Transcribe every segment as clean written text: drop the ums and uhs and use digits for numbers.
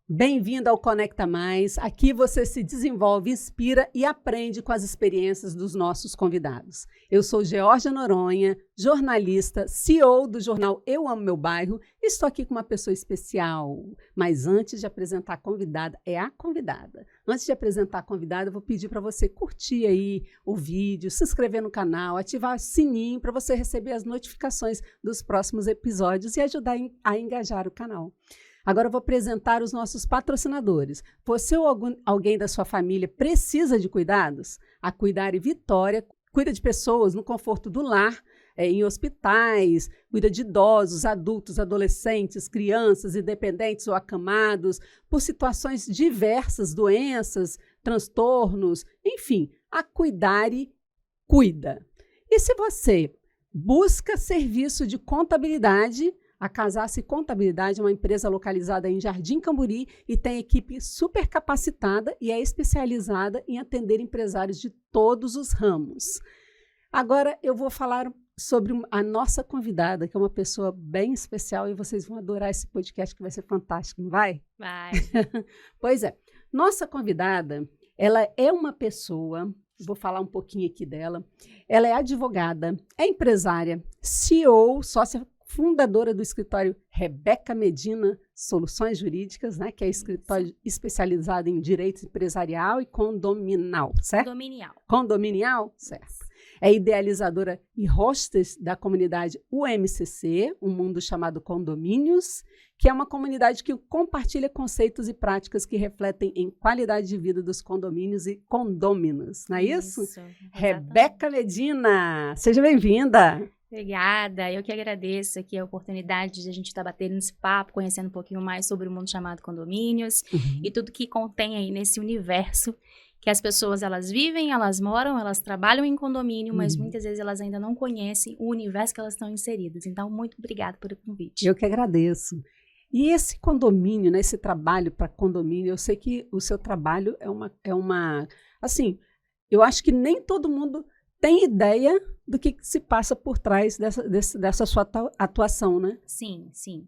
Bem-vindo ao Conecta Mais. Aqui você se desenvolve, inspira e aprende com as experiências dos nossos convidados. Eu sou Georgia Noronha, jornalista, CEO do jornal Eu Amo Meu Bairro. Estou aqui com uma pessoa especial. Mas antes de apresentar a convidada, Antes de apresentar a convidada, eu vou pedir para você curtir aí o vídeo, se inscrever no canal, ativar o sininho para você receber as notificações dos próximos episódios e ajudar a engajar o canal. Agora eu vou apresentar os nossos patrocinadores. Você ou alguém da sua família precisa de cuidados? A Cuidare Vitória cuida de pessoas no conforto do lar, em hospitais, cuida de idosos, adultos, adolescentes, crianças, independentes ou acamados, por situações diversas, doenças, transtornos, enfim, a Cuidare cuida. E se você busca serviço de contabilidade, a Casassi Contabilidade é uma empresa localizada em Jardim Camburi e tem equipe super capacitada e é especializada em atender empresários de todos os ramos. Agora eu vou falar sobre a nossa convidada, que é uma pessoa bem especial, e vocês vão adorar esse podcast, que vai ser fantástico, não vai? Vai. Pois é. Nossa convidada, ela é uma pessoa, vou falar um pouquinho aqui dela, ela é advogada, é empresária, CEO, sócia fundadora do escritório Rebeca Medina Soluções Jurídicas, né, que é escritório especializado em direito empresarial e condominial, certo? Condominial, certo. É idealizadora e hostess da comunidade UMCC, um mundo chamado Condomínios, que é uma comunidade que compartilha conceitos e práticas que refletem em qualidade de vida dos condomínios e condôminos, não é isso? Rebeca Medina, seja bem-vinda! Obrigada, eu que agradeço aqui a oportunidade de a gente estar batendo esse papo, conhecendo um pouquinho mais sobre o mundo chamado condomínios e tudo que contém aí nesse universo que as pessoas, elas vivem, elas moram, elas trabalham em condomínio, mas muitas vezes elas ainda não conhecem o universo que elas estão inseridas. Então, muito obrigada pelo convite. Eu que agradeço. E esse condomínio, né, esse trabalho para condomínio, eu sei que o seu trabalho é uma, assim, eu acho que nem todo mundo tem ideia do que se passa por trás dessa sua atuação, né? Sim, sim.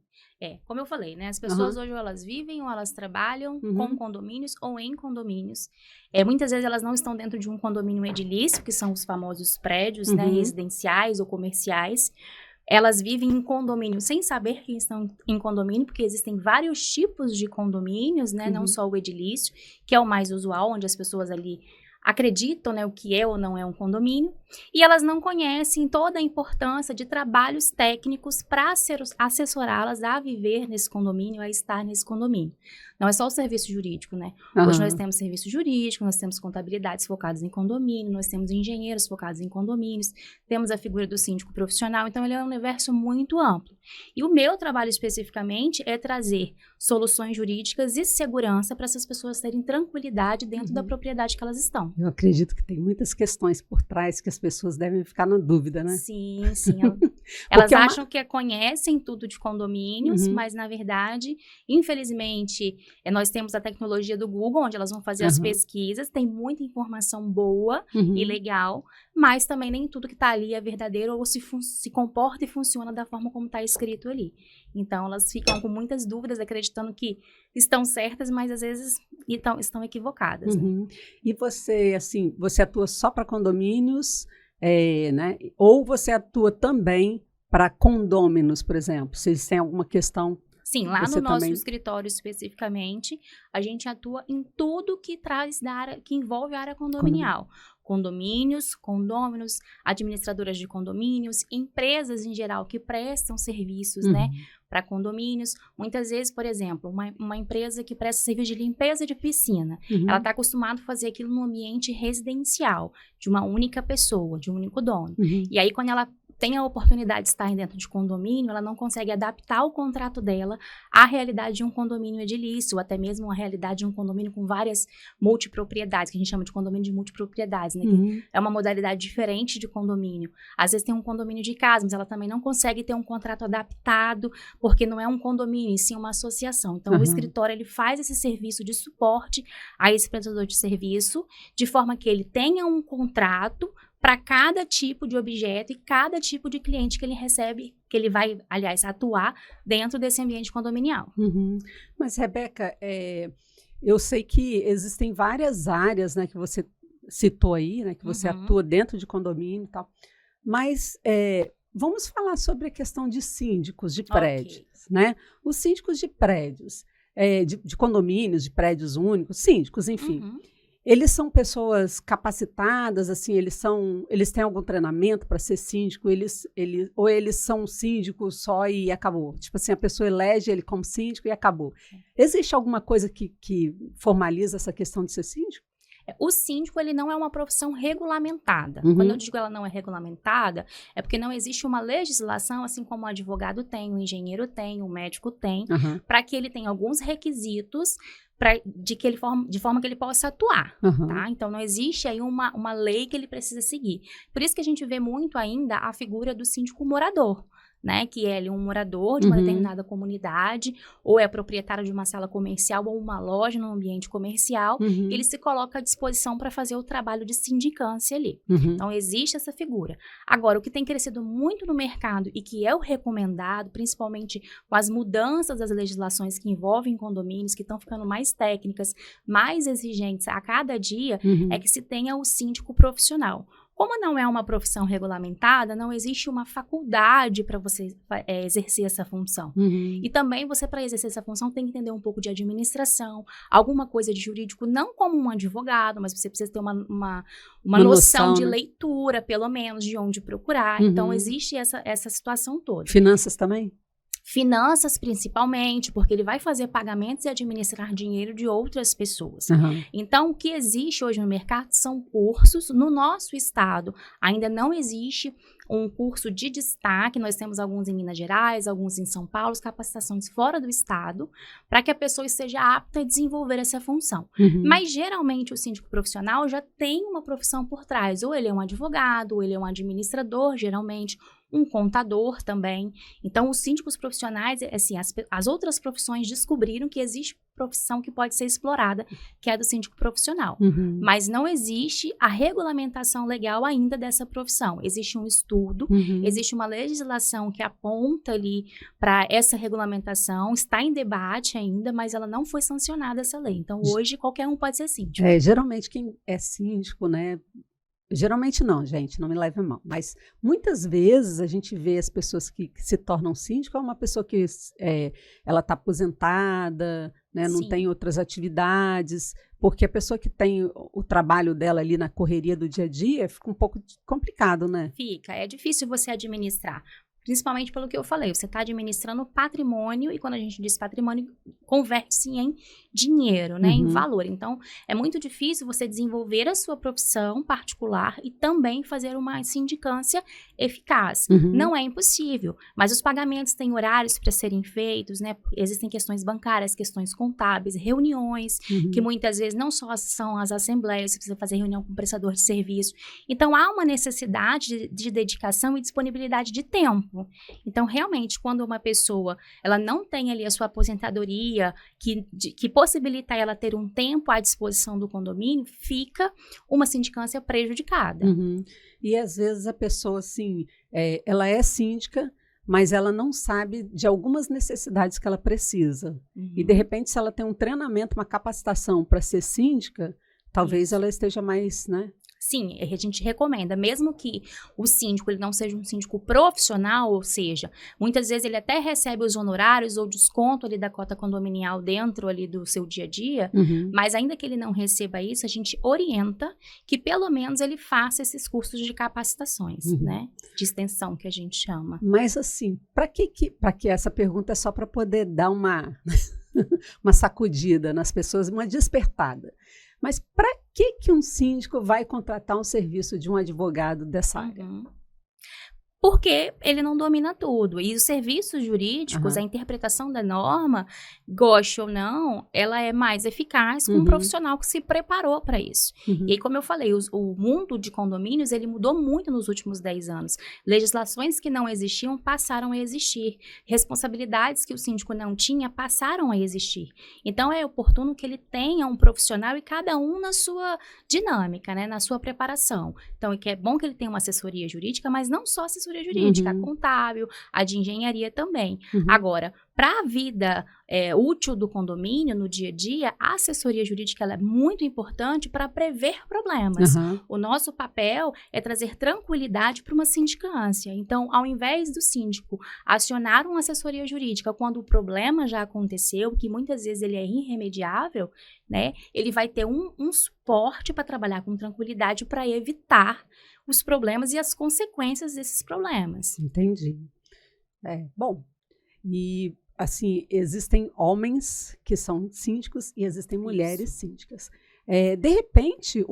Como eu falei, né? As pessoas hoje ou elas vivem ou elas trabalham com condomínios ou em condomínios. Muitas vezes elas não estão dentro de um condomínio edilício, que são os famosos prédios, né, residenciais ou comerciais. Elas vivem em condomínio sem saber que estão em condomínio, porque existem vários tipos de condomínios, né? Não só o edilício, que é o mais usual, onde as pessoas ali acreditam, né, o que é ou não é um condomínio, e elas não conhecem toda a importância de trabalhos técnicos para assessorá-las a viver nesse condomínio, a estar nesse condomínio. Não é só o serviço jurídico, né? Hoje nós temos serviço jurídico, nós temos contabilidades focadas em condomínio, nós temos engenheiros focados em condomínios, temos a figura do síndico profissional, então ele é um universo muito amplo. E o meu trabalho especificamente é trazer soluções jurídicas e segurança para essas pessoas terem tranquilidade dentro da propriedade que elas estão. Eu acredito que tem muitas questões por trás que as pessoas devem ficar na dúvida, né? Sim, sim. Elas acham que conhecem tudo de condomínios, mas na verdade, infelizmente, nós temos a tecnologia do Google, onde elas vão fazer as pesquisas, tem muita informação boa e legal, mas também nem tudo que está ali é verdadeiro ou se comporta e funciona da forma como está escrito ali. Então, elas ficam com muitas dúvidas, acreditando que estão certas, mas às vezes estão equivocadas. Né? E você, assim, você atua só para condomínios, né? Ou você atua também para condôminos, por exemplo? Vocês têm alguma questão? Sim, lá no nosso escritório especificamente, a gente atua em tudo que traz da área, que envolve a área condominial. Condomínios, condôminos, administradoras de condomínios, empresas em geral que prestam serviços, né, para condomínios. Muitas vezes, por exemplo, uma empresa que presta serviço de limpeza de piscina, ela está acostumada a fazer aquilo no ambiente residencial, de uma única pessoa, de um único dono. E aí, quando ela tem a oportunidade de estar dentro de condomínio, ela não consegue adaptar o contrato dela à realidade de um condomínio edilício, ou até mesmo à realidade de um condomínio com várias multipropriedades, que a gente chama de condomínio de multipropriedades, né? Que é uma modalidade diferente de condomínio. Às vezes tem um condomínio de casa, mas ela também não consegue ter um contrato adaptado, porque não é um condomínio, e sim uma associação. Então, o escritório, ele faz esse serviço de suporte a esse prestador de serviço, de forma que ele tenha um contrato para cada tipo de objeto e cada tipo de cliente que ele recebe, que ele vai, aliás, atuar dentro desse ambiente condominial. Mas, Rebeca, eu sei que existem várias áreas, né, que você citou aí, né, que você atua dentro de condomínio e tal, mas vamos falar sobre a questão de síndicos de prédios, né? Os síndicos de prédios, de condomínios, de prédios únicos, síndicos, enfim. Eles são pessoas capacitadas, assim, eles têm algum treinamento para ser síndico, ou eles são síndicos só e acabou? Tipo assim, a pessoa elege ele como síndico e acabou. Existe alguma coisa que formaliza essa questão de ser síndico? O síndico, ele não é uma profissão regulamentada. Quando eu digo ela não é regulamentada, é porque não existe uma legislação, assim como o advogado tem, o engenheiro tem, o médico tem, para que ele tenha alguns requisitos de forma que ele possa atuar, tá? Então, não existe aí uma lei que ele precisa seguir. Por isso que a gente vê muito ainda a figura do síndico morador, né, que é um morador de uma determinada comunidade, ou é proprietário de uma sala comercial ou uma loja no ambiente comercial, ele se coloca à disposição para fazer o trabalho de sindicância ali. Então, existe essa figura. Agora, o que tem crescido muito no mercado e que é o recomendado, principalmente com as mudanças das legislações que envolvem condomínios, que estão ficando mais técnicas, mais exigentes a cada dia, é que se tenha o síndico profissional. Como não é uma profissão regulamentada, não existe uma faculdade para você exercer essa função. E também você, para exercer essa função, tem que entender um pouco de administração, alguma coisa de jurídico, não como um advogado, mas você precisa ter uma noção de leitura, pelo menos, de onde procurar. Então, existe essa situação toda. Finanças também? Finanças, principalmente, porque ele vai fazer pagamentos e administrar dinheiro de outras pessoas. Então, o que existe hoje no mercado são cursos. No nosso estado, ainda não existe um curso de destaque. Nós temos alguns em Minas Gerais, alguns em São Paulo, capacitações fora do estado, para que a pessoa esteja apta a desenvolver essa função. Mas, geralmente, o síndico profissional já tem uma profissão por trás. Ou ele é um advogado, ou ele é um administrador, geralmente, um contador também. Então, os síndicos profissionais, assim, as outras profissões descobriram que existe profissão que pode ser explorada, que é a do síndico profissional. Mas não existe a regulamentação legal ainda dessa profissão. Existe um estudo, existe uma legislação que aponta ali para essa regulamentação, está em debate ainda, mas ela não foi sancionada, essa lei. Então, hoje, qualquer um pode ser síndico. Geralmente, quem é síndico, né? Geralmente não, gente, não me leve a mal, mas muitas vezes a gente vê as pessoas que se tornam síndico, é uma pessoa que ela está aposentada, né, não tem outras atividades, porque a pessoa que tem o trabalho dela ali na correria do dia a dia fica um pouco complicado, né? Fica, é difícil você administrar. Principalmente pelo que eu falei, você está administrando patrimônio, e quando a gente diz patrimônio, converte-se em dinheiro, né, em valor. Então, é muito difícil você desenvolver a sua profissão particular e também fazer uma sindicância eficaz. Não é impossível, mas os pagamentos têm horários para serem feitos, né? Existem questões bancárias, questões contábeis, reuniões, que muitas vezes não só são as assembleias, você precisa fazer reunião com o prestador de serviço. Então, há uma necessidade de dedicação e disponibilidade de tempo. Então, realmente, quando uma pessoa ela não tem ali a sua aposentadoria, que possibilita ela ter um tempo à disposição do condomínio, fica uma sindicância prejudicada. E, às vezes, a pessoa, assim, ela é síndica, mas ela não sabe de algumas necessidades que ela precisa. E, de repente, se ela tem um treinamento, uma capacitação para ser síndica, talvez ela esteja mais, né? Sim, a gente recomenda, mesmo que o síndico ele não seja um síndico profissional, ou seja, muitas vezes ele até recebe os honorários ou desconto ali da cota condominial dentro ali do seu dia a dia, mas ainda que ele não receba isso, a gente orienta que pelo menos ele faça esses cursos de capacitações, né, de extensão que a gente chama. Mas assim, para que essa pergunta é só para poder dar uma sacudida nas pessoas, uma despertada. Mas para que um síndico vai contratar um serviço de um advogado dessa área? porque ele não domina tudo. E os serviços jurídicos, a interpretação da norma, goste ou não, ela é mais eficaz com um profissional que se preparou para isso. E aí, como eu falei, o mundo de condomínios, ele mudou muito nos últimos 10 anos. Legislações que não existiam passaram a existir. Responsabilidades que o síndico não tinha passaram a existir. Então, é oportuno que ele tenha um profissional e cada um na sua dinâmica, né, na sua preparação. Então, é bom que ele tenha uma assessoria jurídica, mas não só assessoria jurídica, a contábil, a de engenharia também. Agora, para a vida útil do condomínio, no dia a dia, a assessoria jurídica ela é muito importante para prever problemas. O nosso papel é trazer tranquilidade para uma sindicância. Então, ao invés do síndico acionar uma assessoria jurídica quando o problema já aconteceu, que muitas vezes ele é irremediável, né, ele vai ter um suporte para trabalhar com tranquilidade para evitar os problemas e as consequências desses problemas. Entendi. Bom, e assim, existem homens que são síndicos e existem mulheres síndicas. De repente,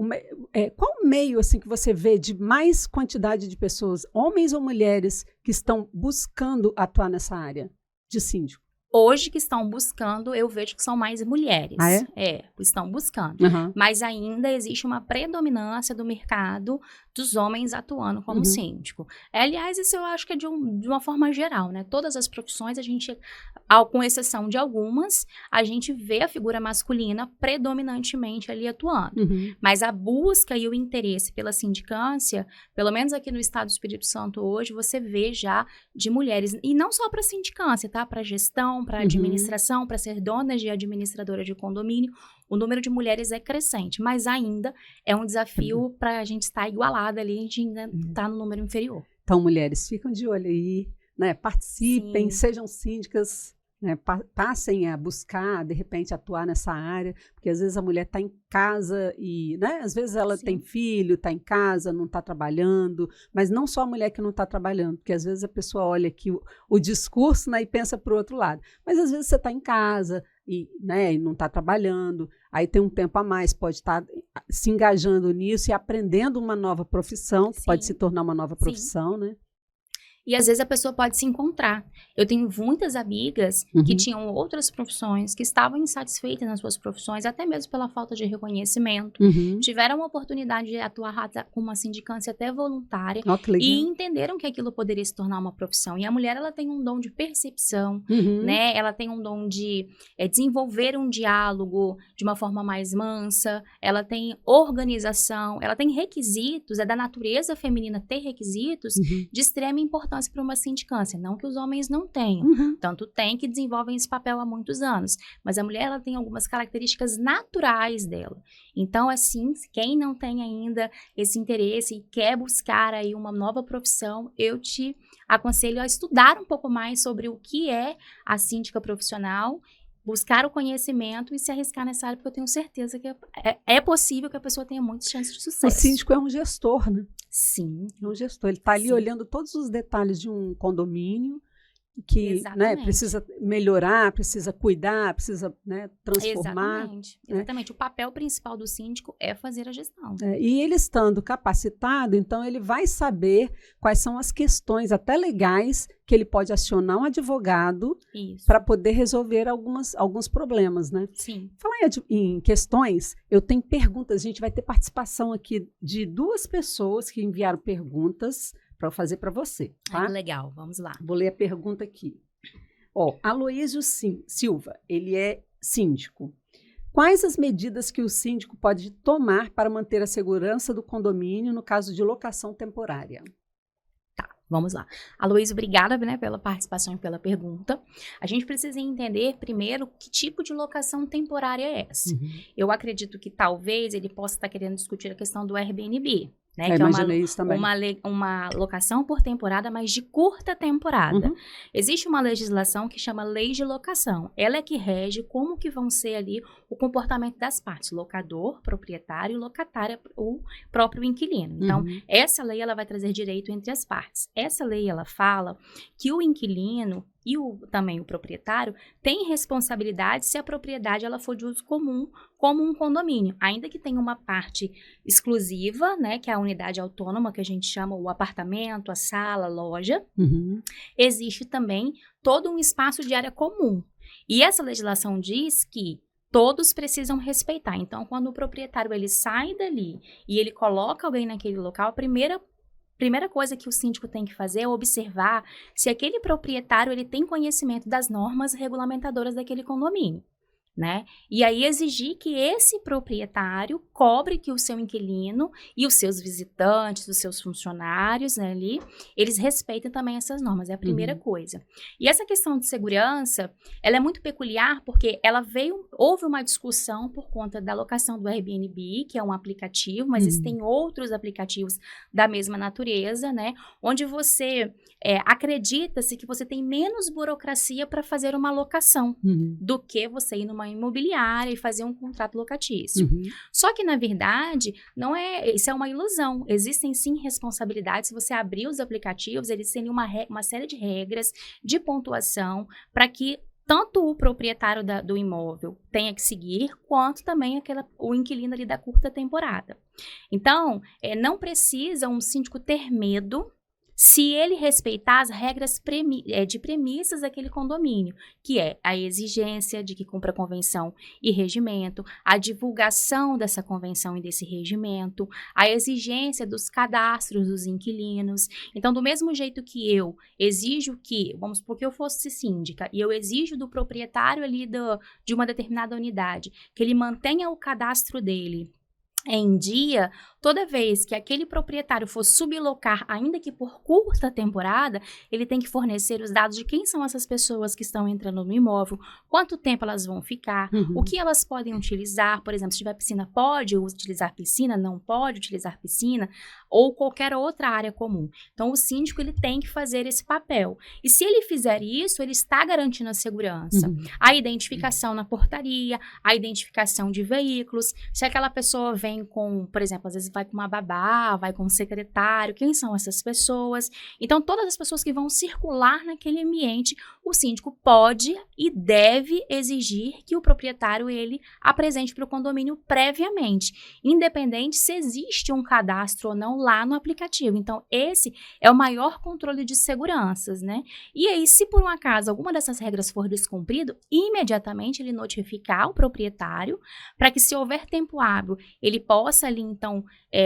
qual meio assim, que você vê de mais quantidade de pessoas, homens ou mulheres, que estão buscando atuar nessa área de síndico? Hoje que estão buscando, eu vejo que são mais mulheres. Ah, é? Estão buscando. Mas ainda existe uma predominância do mercado dos homens atuando como síndico. Aliás, isso eu acho que é de uma forma geral, né? Todas as profissões, a gente, com exceção de algumas, a gente vê a figura masculina predominantemente ali atuando. Mas a busca e o interesse pela sindicância, pelo menos aqui no estado do Espírito Santo hoje, você vê já de mulheres, e não só para sindicância, tá? Para gestão, para administração, para ser dona de administradora de condomínio, o número de mulheres é crescente, mas ainda é um desafio para a gente estar igualada ali, a gente ainda está no número inferior. Então, mulheres, ficam de olho aí, né? Participem, sejam síndicas, né? Passem a buscar, de repente, atuar nessa área, porque às vezes a mulher está em casa e, né? Às vezes ela tem filho, está em casa, não está trabalhando, mas não só a mulher que não está trabalhando, porque às vezes a pessoa olha aqui o discurso, né, e pensa para o outro lado. Mas às vezes você está em casa e, né, e não está trabalhando, aí tem um tempo a mais, pode estar se engajando nisso e aprendendo uma nova profissão, que pode se tornar uma nova profissão, né? E às vezes a pessoa pode se encontrar. Eu tenho muitas amigas que tinham outras profissões, que estavam insatisfeitas nas suas profissões, até mesmo pela falta de reconhecimento. Tiveram a oportunidade de atuar com uma sindicância até voluntária e entenderam que aquilo poderia se tornar uma profissão. E a mulher, ela tem um dom de percepção, né? Ela tem um dom de desenvolver um diálogo de uma forma mais mansa, ela tem organização, ela tem requisitos, é da natureza feminina ter requisitos de extrema importância para uma sindicância, não que os homens não tenham, tanto tem que desenvolvem esse papel há muitos anos, mas a mulher ela tem algumas características naturais dela. Então, assim, quem não tem ainda esse interesse e quer buscar aí uma nova profissão, eu te aconselho a estudar um pouco mais sobre o que é a síndica profissional, buscar o conhecimento e se arriscar nessa área, porque eu tenho certeza que é possível que a pessoa tenha muitas chances de sucesso. O síndico é um gestor, né? Sim. É um gestor. Ele está ali olhando todos os detalhes de um condomínio que, né, precisa melhorar, precisa cuidar, precisa, né, transformar. Exatamente. O papel principal do síndico é fazer a gestão. E ele estando capacitado, então ele vai saber quais são as questões, até legais, que ele pode acionar um advogado para poder resolver alguns problemas, né? Sim. Falar em questões, eu tenho perguntas. A gente vai ter participação aqui de 2 pessoas que enviaram perguntas para fazer para você. Tá? Ai, que legal, vamos lá. Vou ler a pergunta aqui. Aloísio Silva, ele é síndico. Quais as medidas que o síndico pode tomar para manter a segurança do condomínio no caso de locação temporária? Vamos lá. Aloísio, obrigada, né, pela participação e pela pergunta. A gente precisa entender primeiro que tipo de locação temporária é essa. Eu acredito que talvez ele possa estar querendo discutir a questão do Airbnb. Né, que é uma locação por temporada, mas de curta temporada. Existe uma legislação que chama Lei de Locação. Ela é que rege como que vão ser ali o comportamento das partes, locador, proprietário, locatária, o próprio inquilino. Então, essa lei ela vai trazer direito entre as partes. Essa lei ela fala que o inquilino e também o proprietário têm responsabilidade se a propriedade ela for de uso comum, como um condomínio, ainda que tenha uma parte exclusiva, né, que é a unidade autônoma, que a gente chama o apartamento, a sala, a loja, existe também todo um espaço de área comum. E essa legislação diz que todos precisam respeitar. Então, quando o proprietário ele sai dali e ele coloca alguém naquele local, a primeira coisa que o síndico tem que fazer é observar se aquele proprietário ele tem conhecimento das normas regulamentadoras daquele condomínio, né? E aí exigir que esse proprietário cobre que o seu inquilino e os seus visitantes, os seus funcionários, né, ali, eles respeitem também essas normas, é a primeira coisa. E essa questão de segurança, ela é muito peculiar porque houve uma discussão por conta da locação do Airbnb, que é um aplicativo, mas existem outros aplicativos da mesma natureza, né, onde você acredita-se que você tem menos burocracia para fazer uma locação do que você ir numa imobiliária e fazer um contrato locatício. Só que, na verdade, isso é uma ilusão. Existem, sim, responsabilidades. Se você abrir os aplicativos, eles têm uma série de regras de pontuação para que tanto o proprietário do imóvel tenha que seguir, quanto também o inquilino ali da curta temporada. Então, não precisa um síndico ter medo se ele respeitar as regras de premissas daquele condomínio, que é a exigência de que cumpra a convenção e regimento, a divulgação dessa convenção e desse regimento, a exigência dos cadastros dos inquilinos. Então, do mesmo jeito que eu exijo vamos supor que eu fosse síndica, e eu exijo do proprietário ali de uma determinada unidade, que ele mantenha o cadastro dele em dia, toda vez que aquele proprietário for sublocar, ainda que por curta temporada, ele tem que fornecer os dados de quem são essas pessoas que estão entrando no imóvel, quanto tempo elas vão ficar, o que elas podem utilizar, por exemplo, se tiver piscina, pode utilizar piscina, não pode utilizar piscina, ou qualquer outra área comum. Então, o síndico ele tem que fazer esse papel. E se ele fizer isso, ele está garantindo a segurança. A identificação na portaria, a identificação de veículos, se aquela pessoa vem com, por exemplo, às vezes vai com uma babá, vai com um secretário, quem são essas pessoas? Então, todas as pessoas que vão circular naquele ambiente, o síndico pode e deve exigir que o proprietário, ele apresente para o condomínio previamente, independente se existe um cadastro ou não lá no aplicativo. Então, esse é o maior controle de seguranças, né? E aí, se por um acaso alguma dessas regras for descumprido, imediatamente ele notificar o proprietário para que, se houver tempo hábil, ele possa ali, então,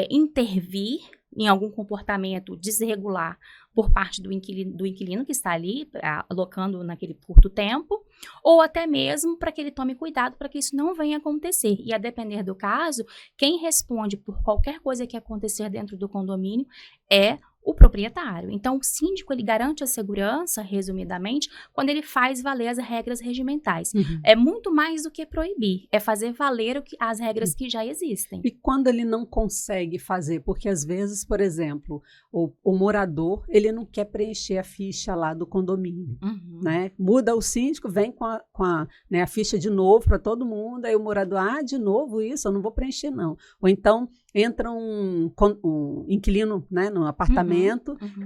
intervir em algum comportamento desregular por parte do inquilino que está ali alocando naquele curto tempo, ou até mesmo para que ele tome cuidado para que isso não venha acontecer. E a depender do caso, quem responde por qualquer coisa que acontecer dentro do condomínio é o proprietário. Então, o síndico, ele garante a segurança, resumidamente, quando ele faz valer as regras regimentais. É muito mais do que proibir, é fazer valer as regras que já existem. E quando ele não consegue fazer? Porque, às vezes, por exemplo, o morador, ele não quer preencher a ficha lá do condomínio, né? Muda o síndico, vem com a ficha de novo para todo mundo, aí o morador, de novo isso, eu não vou preencher, não. Ou então, entra um inquilino, né, no apartamento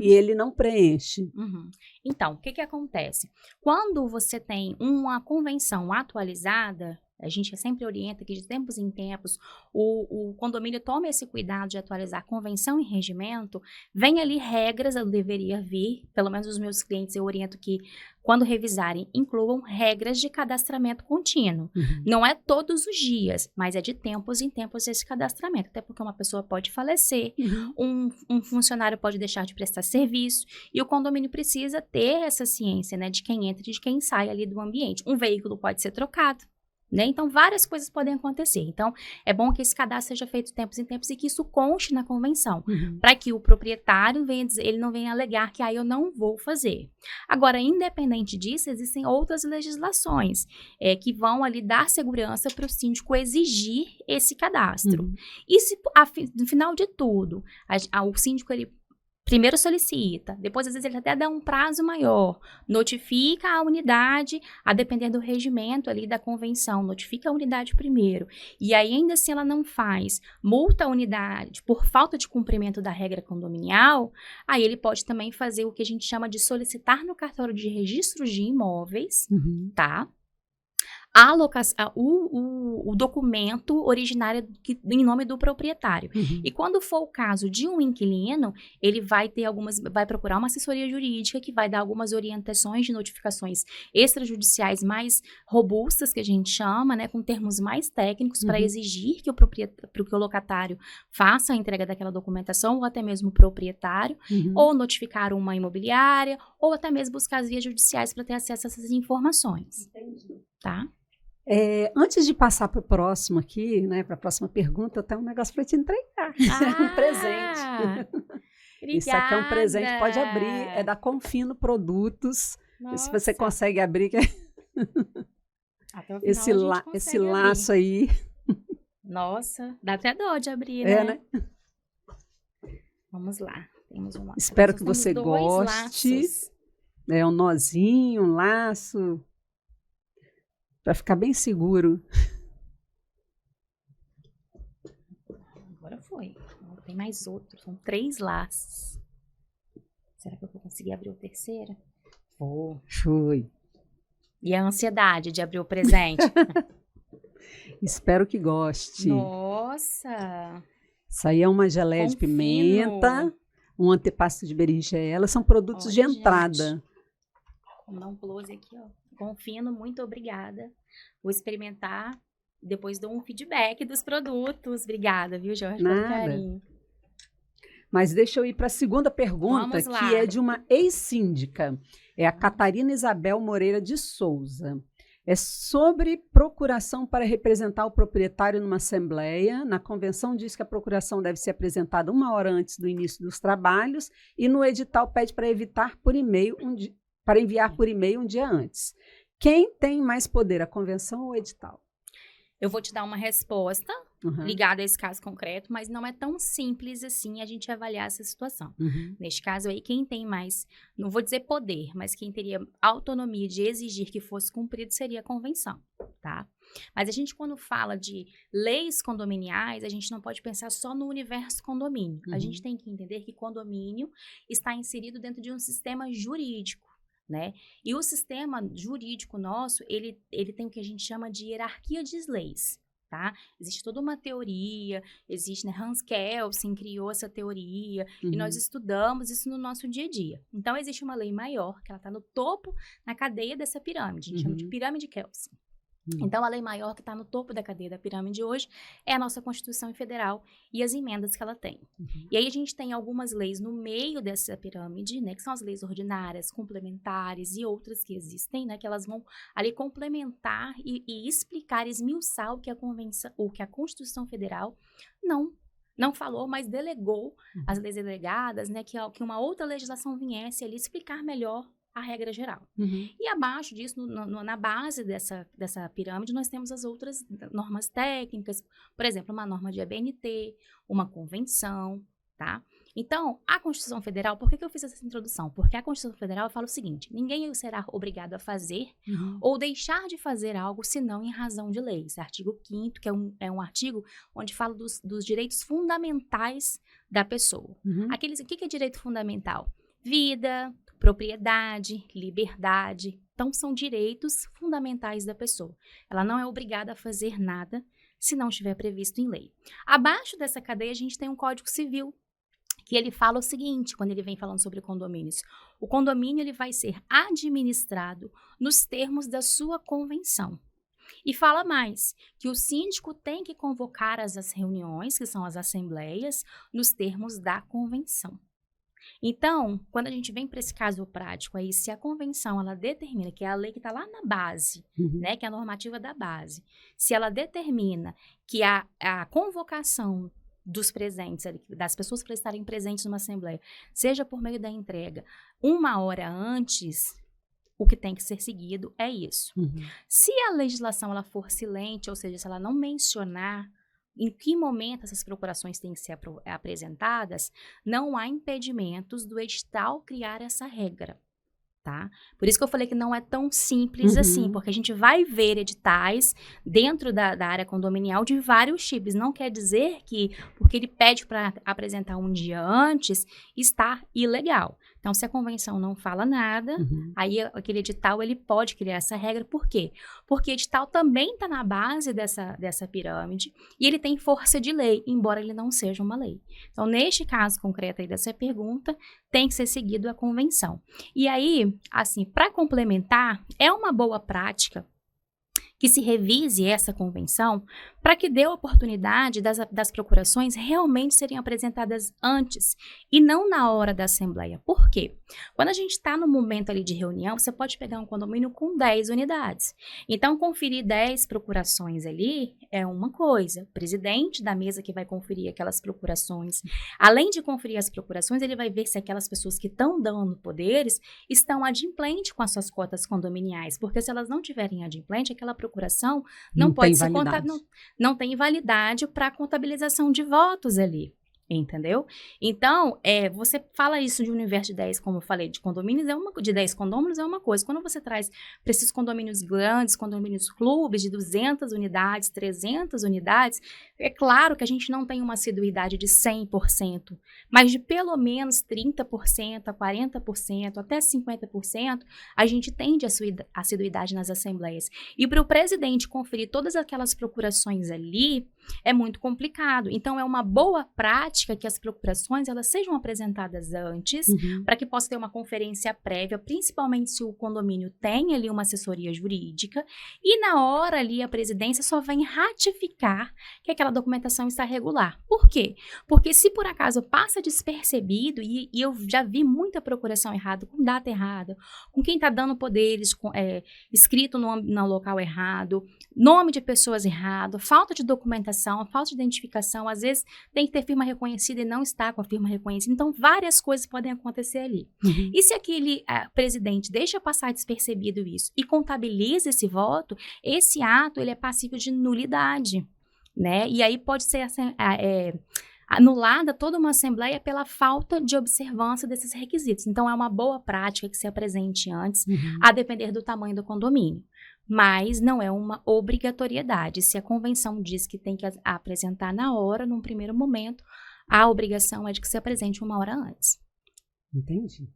e ele não preenche. Então, o que acontece? Quando você tem uma convenção atualizada, a gente sempre orienta que de tempos em tempos o condomínio tome esse cuidado de atualizar convenção e regimento, vem ali regras, eu deveria vir, pelo menos os meus clientes eu oriento que quando revisarem, incluam regras de cadastramento contínuo. Não é todos os dias, mas é de tempos em tempos esse cadastramento, até porque uma pessoa pode falecer, um funcionário pode deixar de prestar serviço, e o condomínio precisa ter essa ciência, né, de quem entra e de quem sai ali do ambiente. Um veículo pode ser trocado, né? Então, várias coisas podem acontecer. Então, é bom que esse cadastro seja feito de tempos em tempos e que isso conste na convenção, para que o proprietário ele não venha alegar que eu não vou fazer. Agora, independente disso, existem outras legislações que vão ali dar segurança para o síndico exigir esse cadastro. E se, no final de tudo, o síndico ele Primeiro solicita, depois às vezes ele até dá um prazo maior, notifica a unidade, a depender do regimento ali da convenção, notifica a unidade primeiro, e aí ainda assim ela não faz, multa a unidade por falta de cumprimento da regra condominial, aí ele pode também fazer o que a gente chama de solicitar no cartório de registro de imóveis, tá? O documento originário em nome do proprietário. E quando for o caso de um inquilino, ele vai procurar uma assessoria jurídica que vai dar algumas orientações de notificações extrajudiciais mais robustas, que a gente chama, né, com termos mais técnicos, para exigir que o locatário faça a entrega daquela documentação, ou até mesmo o proprietário, ou notificar uma imobiliária, ou até mesmo buscar as vias judiciais para ter acesso a essas informações. Entendi. Tá? Antes de passar para o próximo aqui, né, para a próxima pergunta, eu tenho um negócio para te entregar. Um presente. Obrigada. Isso aqui é um presente, pode abrir. É da Confino Produtos. Se você consegue abrir. Até o final esse laço aí. Nossa, dá até dó de abrir, né? Né? Vamos lá. Espero que você goste. É um nozinho, um laço. Para ficar bem seguro. Agora foi. Tem mais outro. São 3 laços. Será que eu vou conseguir abrir o terceiro? Vou. Foi. E a ansiedade de abrir o presente? Espero que goste. Nossa! Isso aí é uma geleia de pimenta, um antepasto de berinjela. São produtos de entrada. Gente. Vou dar um close aqui, ó. Confino, muito obrigada. Vou experimentar e depois dou um feedback dos produtos. Obrigada, viu, Jorge, pelo carinho. Mas deixa eu ir para a segunda pergunta, que é de uma ex-síndica. É a Catarina Isabel Moreira de Souza. É sobre procuração para representar o proprietário numa assembleia. Na convenção diz que a procuração deve ser apresentada 1 hora antes do início dos trabalhos e no edital pede para enviar por e-mail um dia antes. Quem tem mais poder, a convenção ou o edital? Eu vou te dar uma resposta ligada a esse caso concreto, mas não é tão simples assim a gente avaliar essa situação. Neste caso aí, quem tem mais, não vou dizer poder, mas quem teria autonomia de exigir que fosse cumprido seria a convenção, tá? Mas a gente, quando fala de leis condominiais, a gente não pode pensar só no universo condomínio. A gente tem que entender que condomínio está inserido dentro de um sistema jurídico, né? E o sistema jurídico nosso, ele tem o que a gente chama de hierarquia de leis, tá? Existe toda uma teoria, existe, né? Hans Kelsen criou essa teoria, e nós estudamos isso no nosso dia a dia. Então, existe uma lei maior, que ela está no topo, na cadeia dessa pirâmide, a gente chama de pirâmide Kelsen. Então, a lei maior que está no topo da cadeia da pirâmide hoje é a nossa Constituição Federal e as emendas que ela tem. E aí a gente tem algumas leis no meio dessa pirâmide, né, que são as leis ordinárias, complementares e outras que existem, né, que elas vão ali complementar e explicar, esmiuçar o que a Constituição Federal não falou, mas delegou as leis delegadas, né, que uma outra legislação viesse ali explicar melhor a regra geral. E abaixo disso, na base dessa pirâmide, nós temos as outras normas técnicas, por exemplo, uma norma de ABNT, uma convenção, tá? Então, a Constituição Federal, por que eu fiz essa introdução? Porque a Constituição Federal fala o seguinte: ninguém será obrigado a fazer ou deixar de fazer algo senão em razão de lei. Esse artigo 5º, que é um artigo onde fala dos direitos fundamentais da pessoa. O que é direito fundamental? Vida, propriedade, liberdade. Então, são direitos fundamentais da pessoa. Ela não é obrigada a fazer nada se não estiver previsto em lei. Abaixo dessa cadeia, a gente tem um Código Civil, que ele fala o seguinte, quando ele vem falando sobre condomínios. O condomínio ele vai ser administrado nos termos da sua convenção. E fala mais, que o síndico tem que convocar as reuniões, que são as assembleias, nos termos da convenção. Então, quando a gente vem para esse caso prático aí, se a convenção ela determina, que é a lei que está lá na base, né, que é a normativa da base, se ela determina que a convocação dos presentes, das pessoas para estarem presentes numa assembleia, seja por meio da entrega 1 hora antes, o que tem que ser seguido é isso. Se a legislação ela for silente, ou seja, se ela não mencionar em que momento essas procurações têm que ser apresentadas, não há impedimentos do edital criar essa regra. Tá? Por isso que eu falei que não é tão simples assim, porque a gente vai ver editais dentro da área condominial de vários tipos. Não quer dizer que, porque ele pede para apresentar um dia antes, está ilegal. Então, se a convenção não fala nada, aí aquele edital ele pode criar essa regra. Por quê? Porque o edital também está na base dessa pirâmide e ele tem força de lei, embora ele não seja uma lei. Então, neste caso concreto aí dessa pergunta, tem que ser seguido a convenção. E aí, assim, para complementar, é uma boa prática que se revise essa convenção para que dê a oportunidade das procurações realmente serem apresentadas antes e não na hora da assembleia. Por quê? Quando a gente está no momento ali de reunião, você pode pegar um condomínio com 10 unidades. Então, conferir 10 procurações ali é uma coisa. O presidente da mesa que vai conferir aquelas procurações, além de conferir as procurações, ele vai ver se aquelas pessoas que estão dando poderes estão adimplentes com as suas cotas condominiais, porque se elas não tiverem adimplente, aquela procuração não pode ser contada, não tem validade para a contabilização de votos ali, entendeu? Então, você fala isso de um universo de 10, como eu falei, de condomínios, de 10 condôminos é uma coisa. Quando você traz para esses condomínios grandes, condomínios clubes de 200 unidades, 300 unidades, é claro que a gente não tem uma assiduidade de 100%, mas de pelo menos 30%, 40%, até 50%, a gente tende a assiduidade nas assembleias. E para o presidente conferir todas aquelas procurações ali, é muito complicado. Então, é uma boa prática que as procurações elas sejam apresentadas antes, para que possa ter uma conferência prévia, principalmente se o condomínio tem ali uma assessoria jurídica, e na hora ali a presidência só vem ratificar que aquela documentação está regular. Por quê? Porque se por acaso passa despercebido, e eu já vi muita procuração errada, com data errada, com quem está dando poderes escrito no local errado, nome de pessoas errado, falta de documentação, falta de identificação, às vezes tem que ter firma reconhecida e não está com a firma reconhecida, então várias coisas podem acontecer ali. E se aquele presidente deixa passar despercebido isso e contabiliza esse voto, esse ato ele é passível de nulidade, né? E aí pode ser anulada toda uma assembleia pela falta de observância desses requisitos. Então, é uma boa prática que se apresente antes, a depender do tamanho do condomínio. Mas não é uma obrigatoriedade. Se a convenção diz que tem que apresentar na hora, num primeiro momento, a obrigação é de que se apresente uma hora antes. Entendi.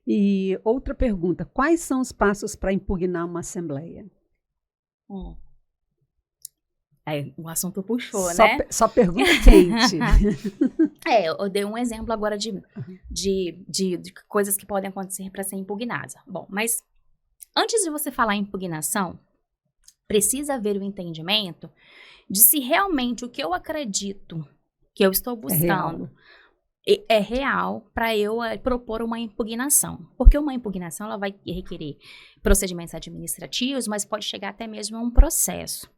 E outra pergunta, quais são os passos para impugnar uma assembleia? O assunto puxou, né? Só pergunta quente. Eu dei um exemplo agora de coisas que podem acontecer para ser impugnadas. Bom, mas antes de você falar em impugnação, precisa haver o entendimento de se realmente o que eu acredito que eu estou buscando é real para eu propor uma impugnação. Porque uma impugnação ela vai requerer procedimentos administrativos, mas pode chegar até mesmo a um processo.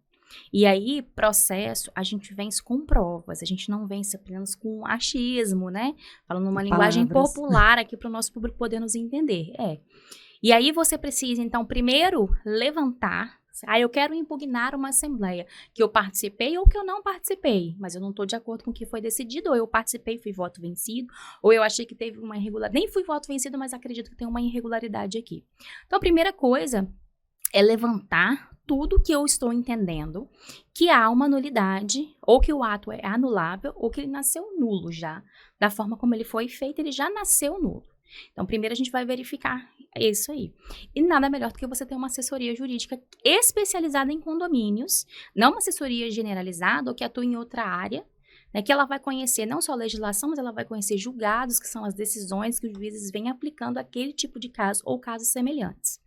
E aí, processo, a gente vence com provas, a gente não vence apenas com achismo, né? Falando uma linguagem popular aqui para o nosso público poder nos entender. E aí você precisa, então, primeiro levantar, eu quero impugnar uma assembleia que eu participei ou que eu não participei, mas eu não estou de acordo com o que foi decidido, ou eu participei e fui voto vencido, ou eu achei que teve uma irregularidade, nem fui voto vencido, mas acredito que tem uma irregularidade aqui. Então, a primeira coisa é levantar tudo que eu estou entendendo que há uma nulidade, ou que o ato é anulável, ou que ele nasceu nulo já, da forma como ele foi feito, ele já nasceu nulo. Então, primeiro a gente vai verificar isso aí. E nada melhor do que você ter uma assessoria jurídica especializada em condomínios, não uma assessoria generalizada ou que atua em outra área, né, que ela vai conhecer não só a legislação, mas ela vai conhecer julgados, que são as decisões que os juízes vêm aplicando àquele tipo de caso ou casos semelhantes.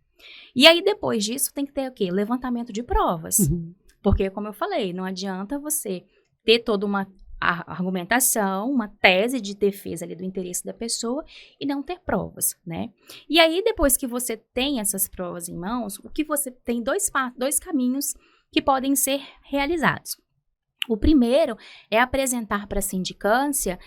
E aí, depois disso, tem que ter o quê? Levantamento de provas. Porque, como eu falei, não adianta você ter toda uma argumentação, uma tese de defesa ali do interesse da pessoa e não ter provas, né? E aí, depois que você tem essas provas em mãos, o que você tem dois caminhos que podem ser realizados. O primeiro é apresentar para a sindicância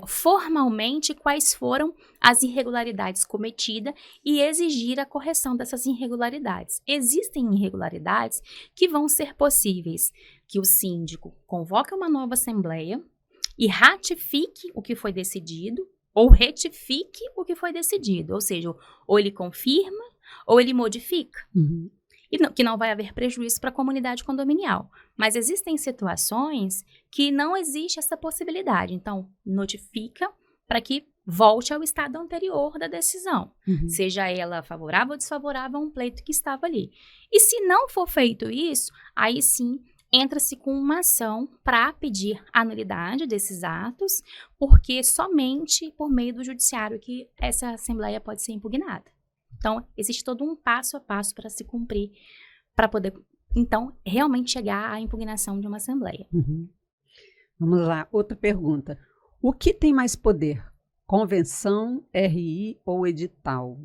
formalmente quais foram as irregularidades cometidas e exigir a correção dessas irregularidades. Existem irregularidades que vão ser possíveis que o síndico convoque uma nova assembleia e ratifique o que foi decidido ou retifique o que foi decidido, ou seja, ou ele confirma ou ele modifica. Uhum. E que não vai haver prejuízo para a comunidade condominial. Mas existem situações que não existe essa possibilidade. Então, notifica para que volte ao estado anterior da decisão. Uhum. Seja ela favorável ou desfavorável a um pleito que estava ali. E se não for feito isso, aí sim entra-se com uma ação para pedir a nulidade desses atos, porque somente por meio do judiciário que essa assembleia pode ser impugnada. Então, existe todo um passo a passo para se cumprir, para poder, então, realmente chegar à impugnação de uma assembleia. Uhum. Vamos lá, outra pergunta. O que tem mais poder? Convenção, RI ou edital?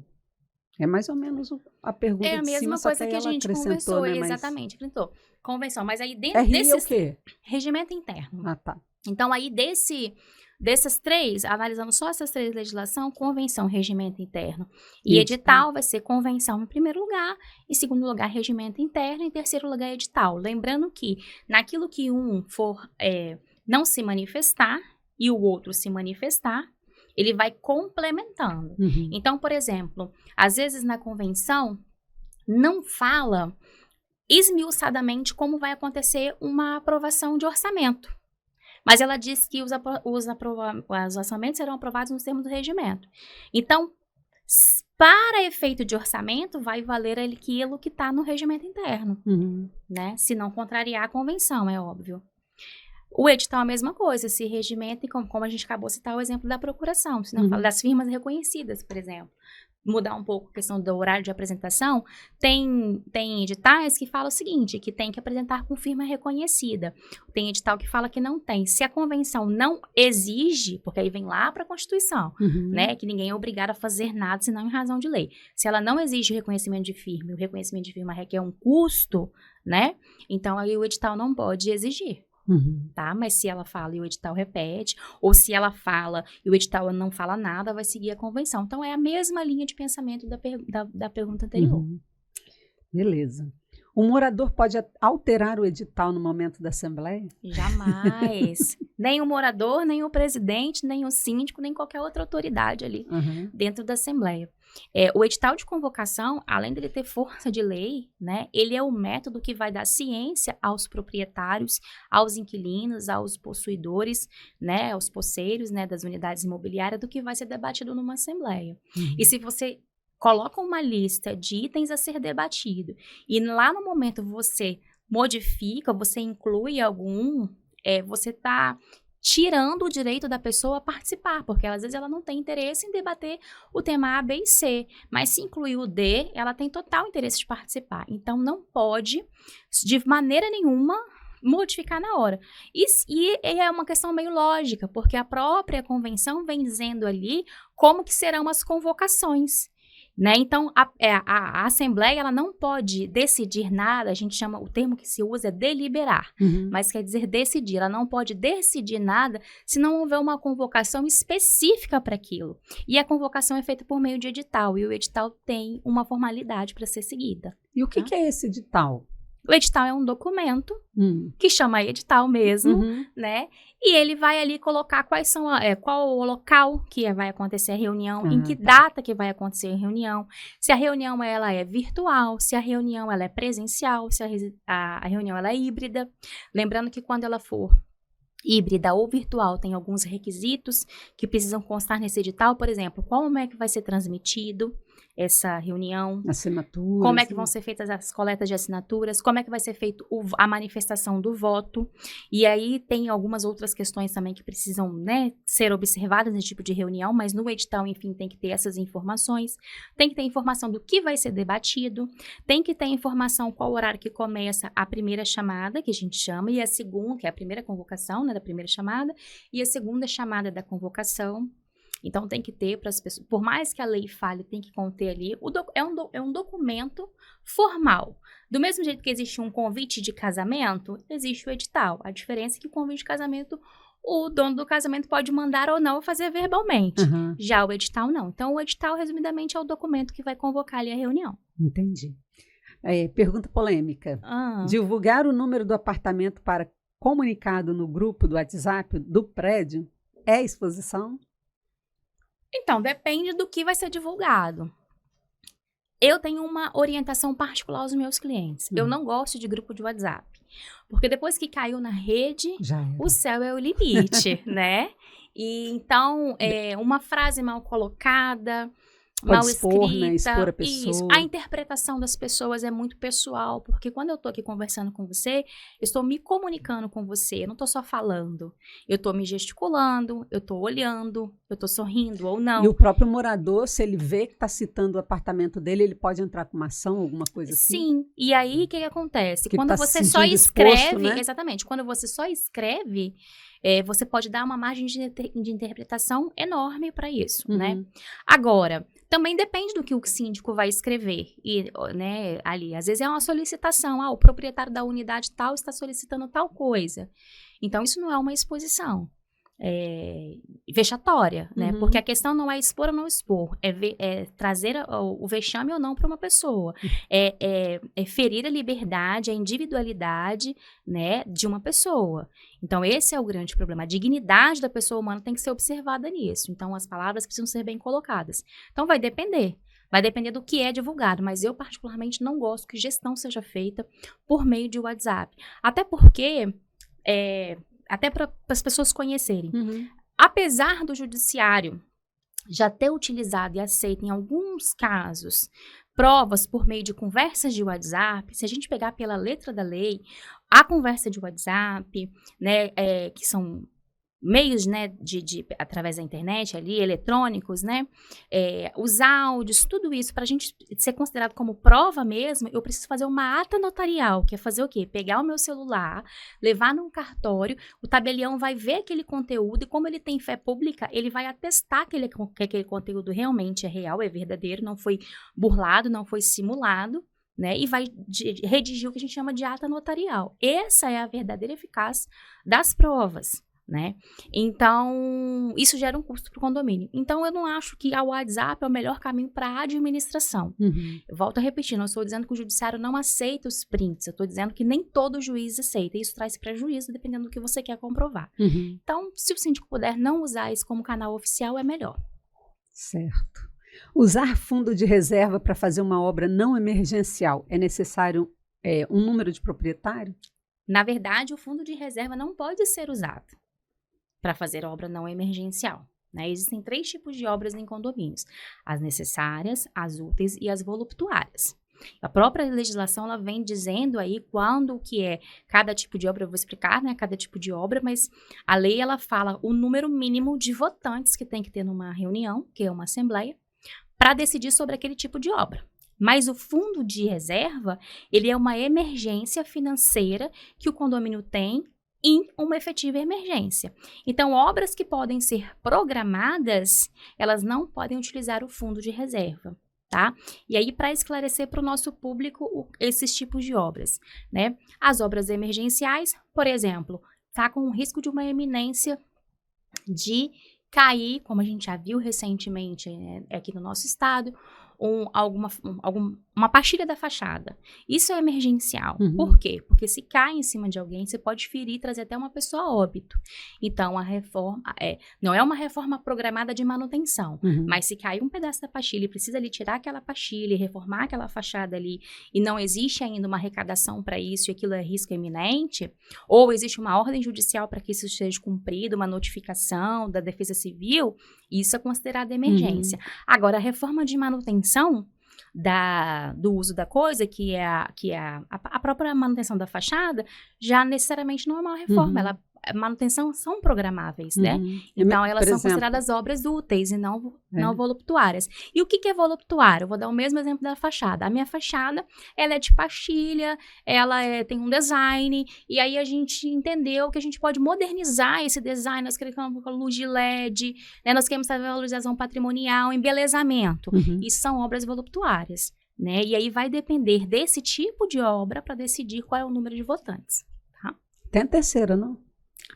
É mais ou menos a pergunta É a de mesma cima, coisa que a gente conversou, né, exatamente, acrescentou. Convenção, mas aí dentro RI desses... é o quê? Regimento interno. Ah, tá. Então, aí dessas três, analisando só essas três legislações, convenção, regimento interno e edital vai ser convenção em primeiro lugar, em segundo lugar, regimento interno, em terceiro lugar, edital. Lembrando que naquilo que um for não se manifestar e o outro se manifestar, ele vai complementando. Uhum. Então, por exemplo, às vezes na convenção não fala esmiuçadamente como vai acontecer uma aprovação de orçamento. Mas ela diz que os orçamentos serão aprovados nos termos do regimento. Então, para efeito de orçamento, vai valer aquilo que está no regimento interno, né? Se não contrariar a convenção, é óbvio. O edital é a mesma coisa, se regimento, como a gente acabou de citar o exemplo da procuração, se não fala das firmas reconhecidas, por exemplo. Mudar um pouco a questão do horário de apresentação, tem editais que falam o seguinte, que tem que apresentar com firma reconhecida. Tem edital que fala que não tem. Se a convenção não exige, porque aí vem lá para a Constituição, né, que ninguém é obrigado a fazer nada senão em razão de lei. Se ela não exige o reconhecimento de firma, e o reconhecimento de firma requer um custo, né, então aí o edital não pode exigir. Tá? Mas se ela fala e o edital repete, ou se ela fala e o edital não fala nada, vai seguir a convenção. Então, é a mesma linha de pensamento da pergunta anterior. Beleza. O morador pode alterar o edital no momento da assembleia? Jamais. Nem o morador, nem o presidente, nem o síndico, nem qualquer outra autoridade ali dentro da assembleia. O edital de convocação, além dele ter força de lei, né, ele é o método que vai dar ciência aos proprietários, aos inquilinos, aos possuidores, né, aos posseiros, né, das unidades imobiliárias, do que vai ser debatido numa assembleia. E se você coloca uma lista de itens a ser debatido e lá no momento você modifica, você inclui algum, você está tirando o direito da pessoa a participar, porque às vezes ela não tem interesse em debater o tema A, B e C, mas se incluir o D, ela tem total interesse de participar. Então, não pode, de maneira nenhuma, modificar na hora. E é uma questão meio lógica, porque a própria convenção vem dizendo ali como que serão as convocações. Né? Então, a Assembleia ela não pode decidir nada, a gente chama, o termo que se usa é deliberar, mas quer dizer decidir, ela não pode decidir nada se não houver uma convocação específica para aquilo. E a convocação é feita por meio de edital, e o edital tem uma formalidade para ser seguida. E o que é esse edital? O edital é um documento que chama edital mesmo, né? E ele vai ali colocar qual o local que vai acontecer a reunião, em que data que vai acontecer a reunião, se a reunião ela é virtual, se a reunião ela é presencial, se a reunião ela é híbrida. Lembrando que quando ela for híbrida ou virtual, tem alguns requisitos que precisam constar nesse edital, por exemplo, como é que vai ser transmitido essa reunião, assinaturas, como é que vão ser feitas as coletas de assinaturas, como é que vai ser feito a manifestação do voto, e aí tem algumas outras questões também que precisam, né, ser observadas nesse tipo de reunião, mas no edital, enfim, tem que ter essas informações, tem que ter informação do que vai ser debatido, tem que ter informação qual horário que começa a primeira chamada, que a gente chama, e a segunda, que é a primeira convocação, né, da primeira chamada, e a segunda chamada da convocação. Então, tem que ter para as pessoas, por mais que a lei fale, tem que conter ali, é um documento formal. Do mesmo jeito que existe um convite de casamento, existe o edital. A diferença é que o convite de casamento, o dono do casamento pode mandar ou não fazer verbalmente. Já o edital, não. Então, o edital, resumidamente, é o documento que vai convocar ali a reunião. Entendi. Pergunta polêmica. Divulgar o número do apartamento para comunicado no grupo do WhatsApp do prédio é exposição? Então, depende do que vai ser divulgado. Eu tenho uma orientação particular aos meus clientes. Eu não gosto de grupo de WhatsApp. Porque depois que caiu na rede, o céu é o limite, né? E então, uma frase mal colocada, mal escrita, né? Expor a pessoa. Isso. A interpretação das pessoas é muito pessoal, porque quando eu tô aqui conversando com você, eu estou me comunicando com você, eu não tô só falando. Eu tô me gesticulando, eu tô olhando, eu tô sorrindo ou não. E o próprio morador, se ele vê que tá citando o apartamento dele, ele pode entrar com uma ação, alguma coisa assim? Sim. E aí, o que acontece? Que quando tá você só escreve, exposto, né? Exatamente, quando você só escreve, você pode dar uma margem de interpretação enorme para isso, né? Agora, também depende do que o síndico vai escrever. E, né, ali, às vezes é uma solicitação. O proprietário da unidade tal está solicitando tal coisa. Então, isso não é uma exposição vexatória, né? Porque a questão não é expor ou não expor. É trazer o vexame ou não para uma pessoa. É ferir a liberdade, a individualidade, né, de uma pessoa. Então, esse é o grande problema. A dignidade da pessoa humana tem que ser observada nisso. Então, as palavras precisam ser bem colocadas. Então, vai depender. Vai depender do que é divulgado. Mas eu, particularmente, não gosto que gestão seja feita por meio de WhatsApp. Até porque... até para as pessoas conhecerem. Apesar do judiciário já ter utilizado e aceito, em alguns casos, provas por meio de conversas de WhatsApp, se a gente pegar pela letra da lei, a conversa de WhatsApp, né, que são meios, né, através da internet ali, eletrônicos, né, os áudios, tudo isso, para a gente ser considerado como prova mesmo, eu preciso fazer uma ata notarial, que é fazer o quê? Pegar o meu celular, levar num cartório, o tabelião vai ver aquele conteúdo e como ele tem fé pública, ele vai atestar que aquele conteúdo realmente é real, é verdadeiro, não foi burlado, não foi simulado, né, e vai redigir o que a gente chama de ata notarial. Essa é a verdadeira eficácia das provas. Né? Então, isso gera um custo para o condomínio. Então, eu não acho que o WhatsApp é o melhor caminho para a administração. Eu volto a repetir, não estou dizendo que o judiciário não aceita os prints, eu estou dizendo que nem todo juiz aceita, e isso traz prejuízo dependendo do que você quer comprovar. Então, se o síndico puder não usar isso como canal oficial, é melhor. Certo. Usar fundo de reserva para fazer uma obra não emergencial, é necessário um número de proprietário? Na verdade, o fundo de reserva não pode ser usado para fazer obra não emergencial, né? Existem 3 tipos de obras em condomínios: as necessárias, as úteis e as voluptuárias. A própria legislação, ela vem dizendo aí quando que é cada tipo de obra, eu vou explicar, né, cada tipo de obra, mas a lei, ela fala o número mínimo de votantes que tem que ter numa reunião, que é uma assembleia, para decidir sobre aquele tipo de obra. Mas o fundo de reserva, ele é uma emergência financeira que o condomínio tem em uma efetiva emergência. Então, obras que podem ser programadas, elas não podem utilizar o fundo de reserva, tá? E aí, para esclarecer para o nosso público esses tipos de obras, né? As obras emergenciais, por exemplo, tá com o risco de uma eminência de cair, como a gente já viu recentemente aqui no nosso estado, uma pastilha da fachada. Isso é emergencial. Por quê? Porque se cai em cima de alguém, você pode ferir e trazer até uma pessoa a óbito. Então, a reforma não é uma reforma programada de manutenção, mas se cai um pedaço da pastilha e precisa ali tirar aquela pastilha e reformar aquela fachada ali, e não existe ainda uma arrecadação para isso e aquilo é risco iminente, ou existe uma ordem judicial para que isso seja cumprido, uma notificação da Defesa Civil, isso é considerado emergência. Agora, a reforma de manutenção do uso da coisa, que é a própria manutenção da fachada, já necessariamente não é uma reforma. manutenção são programáveis, né? Então, elas são consideradas obras úteis e não voluptuárias. E o que é voluptuário? Eu vou dar o mesmo exemplo da fachada. A minha fachada, ela é de pastilha, ela tem um design, e aí a gente entendeu que a gente pode modernizar esse design, nós queremos luz de LED, né? Nós queremos fazer valorização patrimonial, embelezamento. Isso são obras voluptuárias, né? E aí vai depender desse tipo de obra para decidir qual é o número de votantes. Tá? Tem a terceira, não?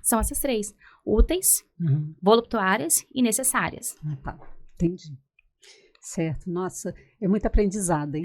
São essas 3. Úteis, voluptuárias e necessárias. Tá, entendi. Certo. Nossa, é muito aprendizado, hein?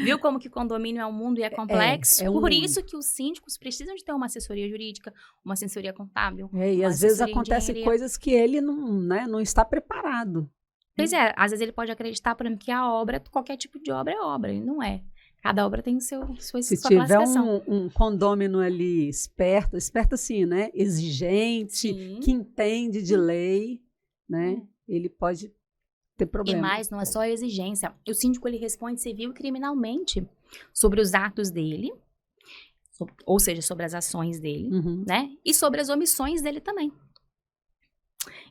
Viu como que condomínio é um mundo e é complexo? Por isso que os síndicos precisam de ter uma assessoria jurídica, uma assessoria contábil. E às vezes acontecem coisas que ele não está preparado. Pois é, às vezes ele pode acreditar, por exemplo, que a obra, qualquer tipo de obra é obra, e não é. Cada obra tem sua classificação. Um condômino ali esperto assim, né? Exigente, sim, que entende de lei, né? Ele pode ter problema. E mais, não é só a exigência. O síndico, ele responde civil e criminalmente sobre os atos dele, ou seja, sobre as ações dele, né? E sobre as omissões dele também.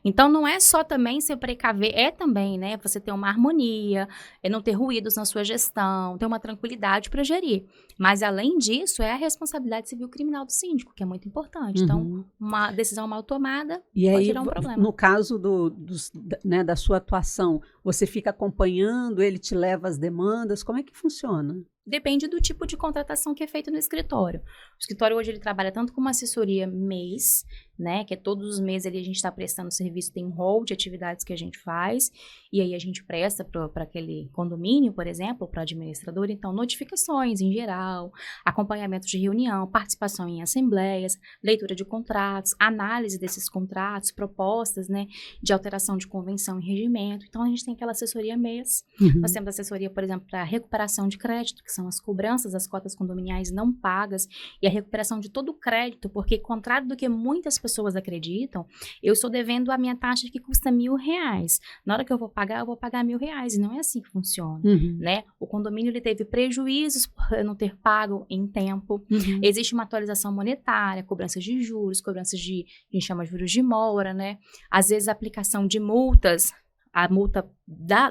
Então, não é só também se precaver, é também, né, você ter uma harmonia, não ter ruídos na sua gestão, ter uma tranquilidade para gerir. Mas, além disso, é a responsabilidade civil criminal do síndico, que é muito importante. Então, uma decisão mal tomada pode gerar um problema. No caso da sua atuação, você fica acompanhando, ele te leva as demandas, como é que funciona? Depende do tipo de contratação que é feito no escritório. O escritório hoje ele trabalha tanto com uma assessoria mês, né, que é todos os meses ali a gente está prestando serviço, tem um rol de atividades que a gente faz, e aí a gente presta para aquele condomínio, por exemplo, para administrador, então notificações em geral, acompanhamento de reunião, participação em assembleias, leitura de contratos, análise desses contratos, propostas, né, de alteração de convenção e regimento. Então a gente tem aquela assessoria mês, nós temos assessoria, por exemplo, para recuperação de crédito, que são as cobranças das cotas condominiais não pagas e a recuperação de todo o crédito, porque, contrário do que muitas pessoas acreditam, eu estou devendo a minha taxa que custa R$1.000. Na hora que eu vou pagar R$1.000, e não é assim que funciona, né? O condomínio, ele teve prejuízos por não ter pago em tempo, existe uma atualização monetária, cobranças de juros, cobranças de, a gente chama de juros de mora, né? Às vezes, a aplicação de multas, a multa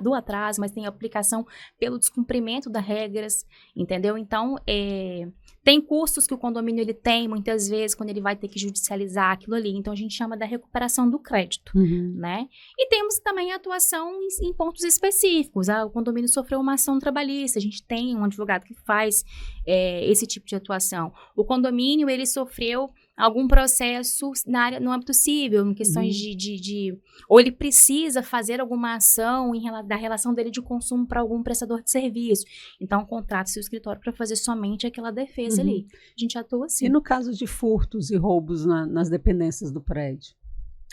do atraso, mas tem aplicação pelo descumprimento das regras, entendeu? Então, tem custos que o condomínio ele tem, muitas vezes, quando ele vai ter que judicializar aquilo ali. Então, a gente chama da recuperação do crédito, né? E temos também a atuação em pontos específicos. O condomínio sofreu uma ação trabalhista, a gente tem um advogado que faz esse tipo de atuação. O condomínio, ele sofreu algum processo no âmbito civil, em questões ou ele precisa fazer alguma ação da relação dele de consumo para algum prestador de serviço. Então, contrata-se o escritório para fazer somente aquela defesa ali. A gente atua assim. E no caso de furtos e roubos nas dependências do prédio?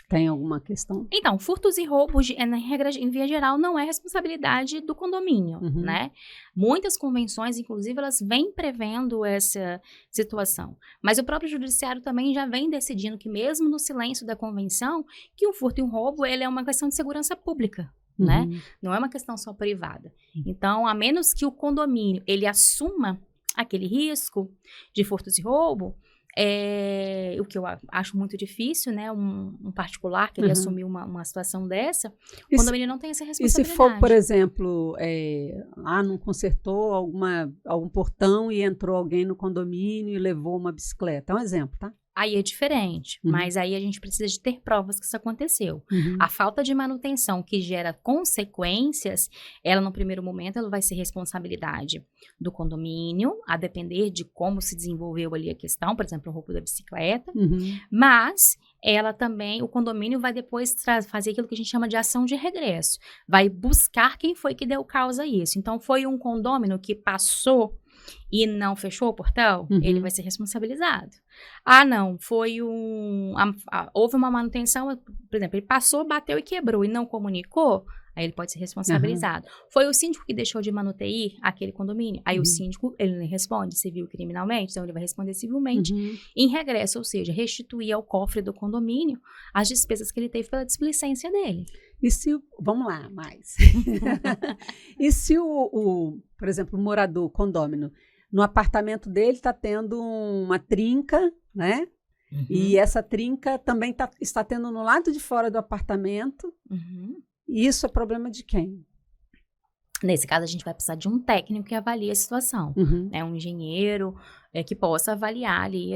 Tem alguma questão? Então, furtos e roubos, em via geral, não é responsabilidade do condomínio, né? Muitas convenções, inclusive, elas vêm prevendo essa situação. Mas o próprio judiciário também já vem decidindo que, mesmo no silêncio da convenção, que um furto e um roubo, ele é uma questão de segurança pública, né? Não é uma questão só privada. Então, a menos que o condomínio, ele assuma aquele risco de furtos e roubo, o que eu acho muito difícil, né? Um particular que ele assumiu uma situação dessa, o condomínio não tem essa responsabilidade. E se for, por exemplo, não consertou algum portão e entrou alguém no condomínio e levou uma bicicleta? É um exemplo, tá? Aí é diferente, mas aí a gente precisa de ter provas que isso aconteceu. A falta de manutenção que gera consequências, ela no primeiro momento ela vai ser responsabilidade do condomínio, a depender de como se desenvolveu ali a questão, por exemplo, o roubo da bicicleta, mas ela também, o condomínio vai depois fazer aquilo que a gente chama de ação de regresso, vai buscar quem foi que deu causa a isso. Então, foi um condômino que passou e não fechou o portão, ele vai ser responsabilizado. Não, foi houve uma manutenção, por exemplo, ele passou, bateu e quebrou e não comunicou, aí ele pode ser responsabilizado. Foi o síndico que deixou de manuteir aquele condomínio, aí o síndico, ele responde civil e criminalmente, então ele vai responder civilmente em regresso, ou seja, restituir ao cofre do condomínio as despesas que ele teve pela displicência dele. E se, vamos lá, mais. E se por exemplo, o morador, condômino, no apartamento dele está tendo uma trinca, né? E essa trinca também está tendo no lado de fora do apartamento. E isso é problema de quem? Nesse caso, a gente vai precisar de um técnico que avalie a situação. Um engenheiro que possa avaliar ali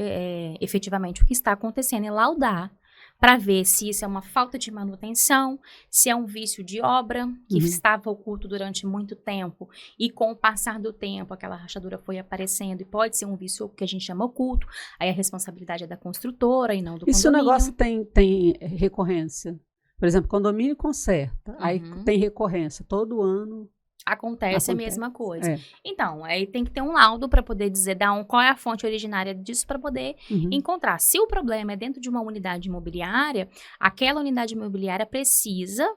efetivamente o que está acontecendo e laudar, para ver se isso é uma falta de manutenção, se é um vício de obra que estava oculto durante muito tempo e com o passar do tempo aquela rachadura foi aparecendo e pode ser um vício que a gente chama oculto, aí a responsabilidade é da construtora e não do condomínio. E se o negócio tem recorrência? Por exemplo, condomínio conserta, aí tem recorrência todo ano. Acontece a mesma coisa. Então, aí tem que ter um laudo para poder dizer qual é a fonte originária disso para poder encontrar. Se o problema é dentro de uma unidade imobiliária, aquela unidade imobiliária precisa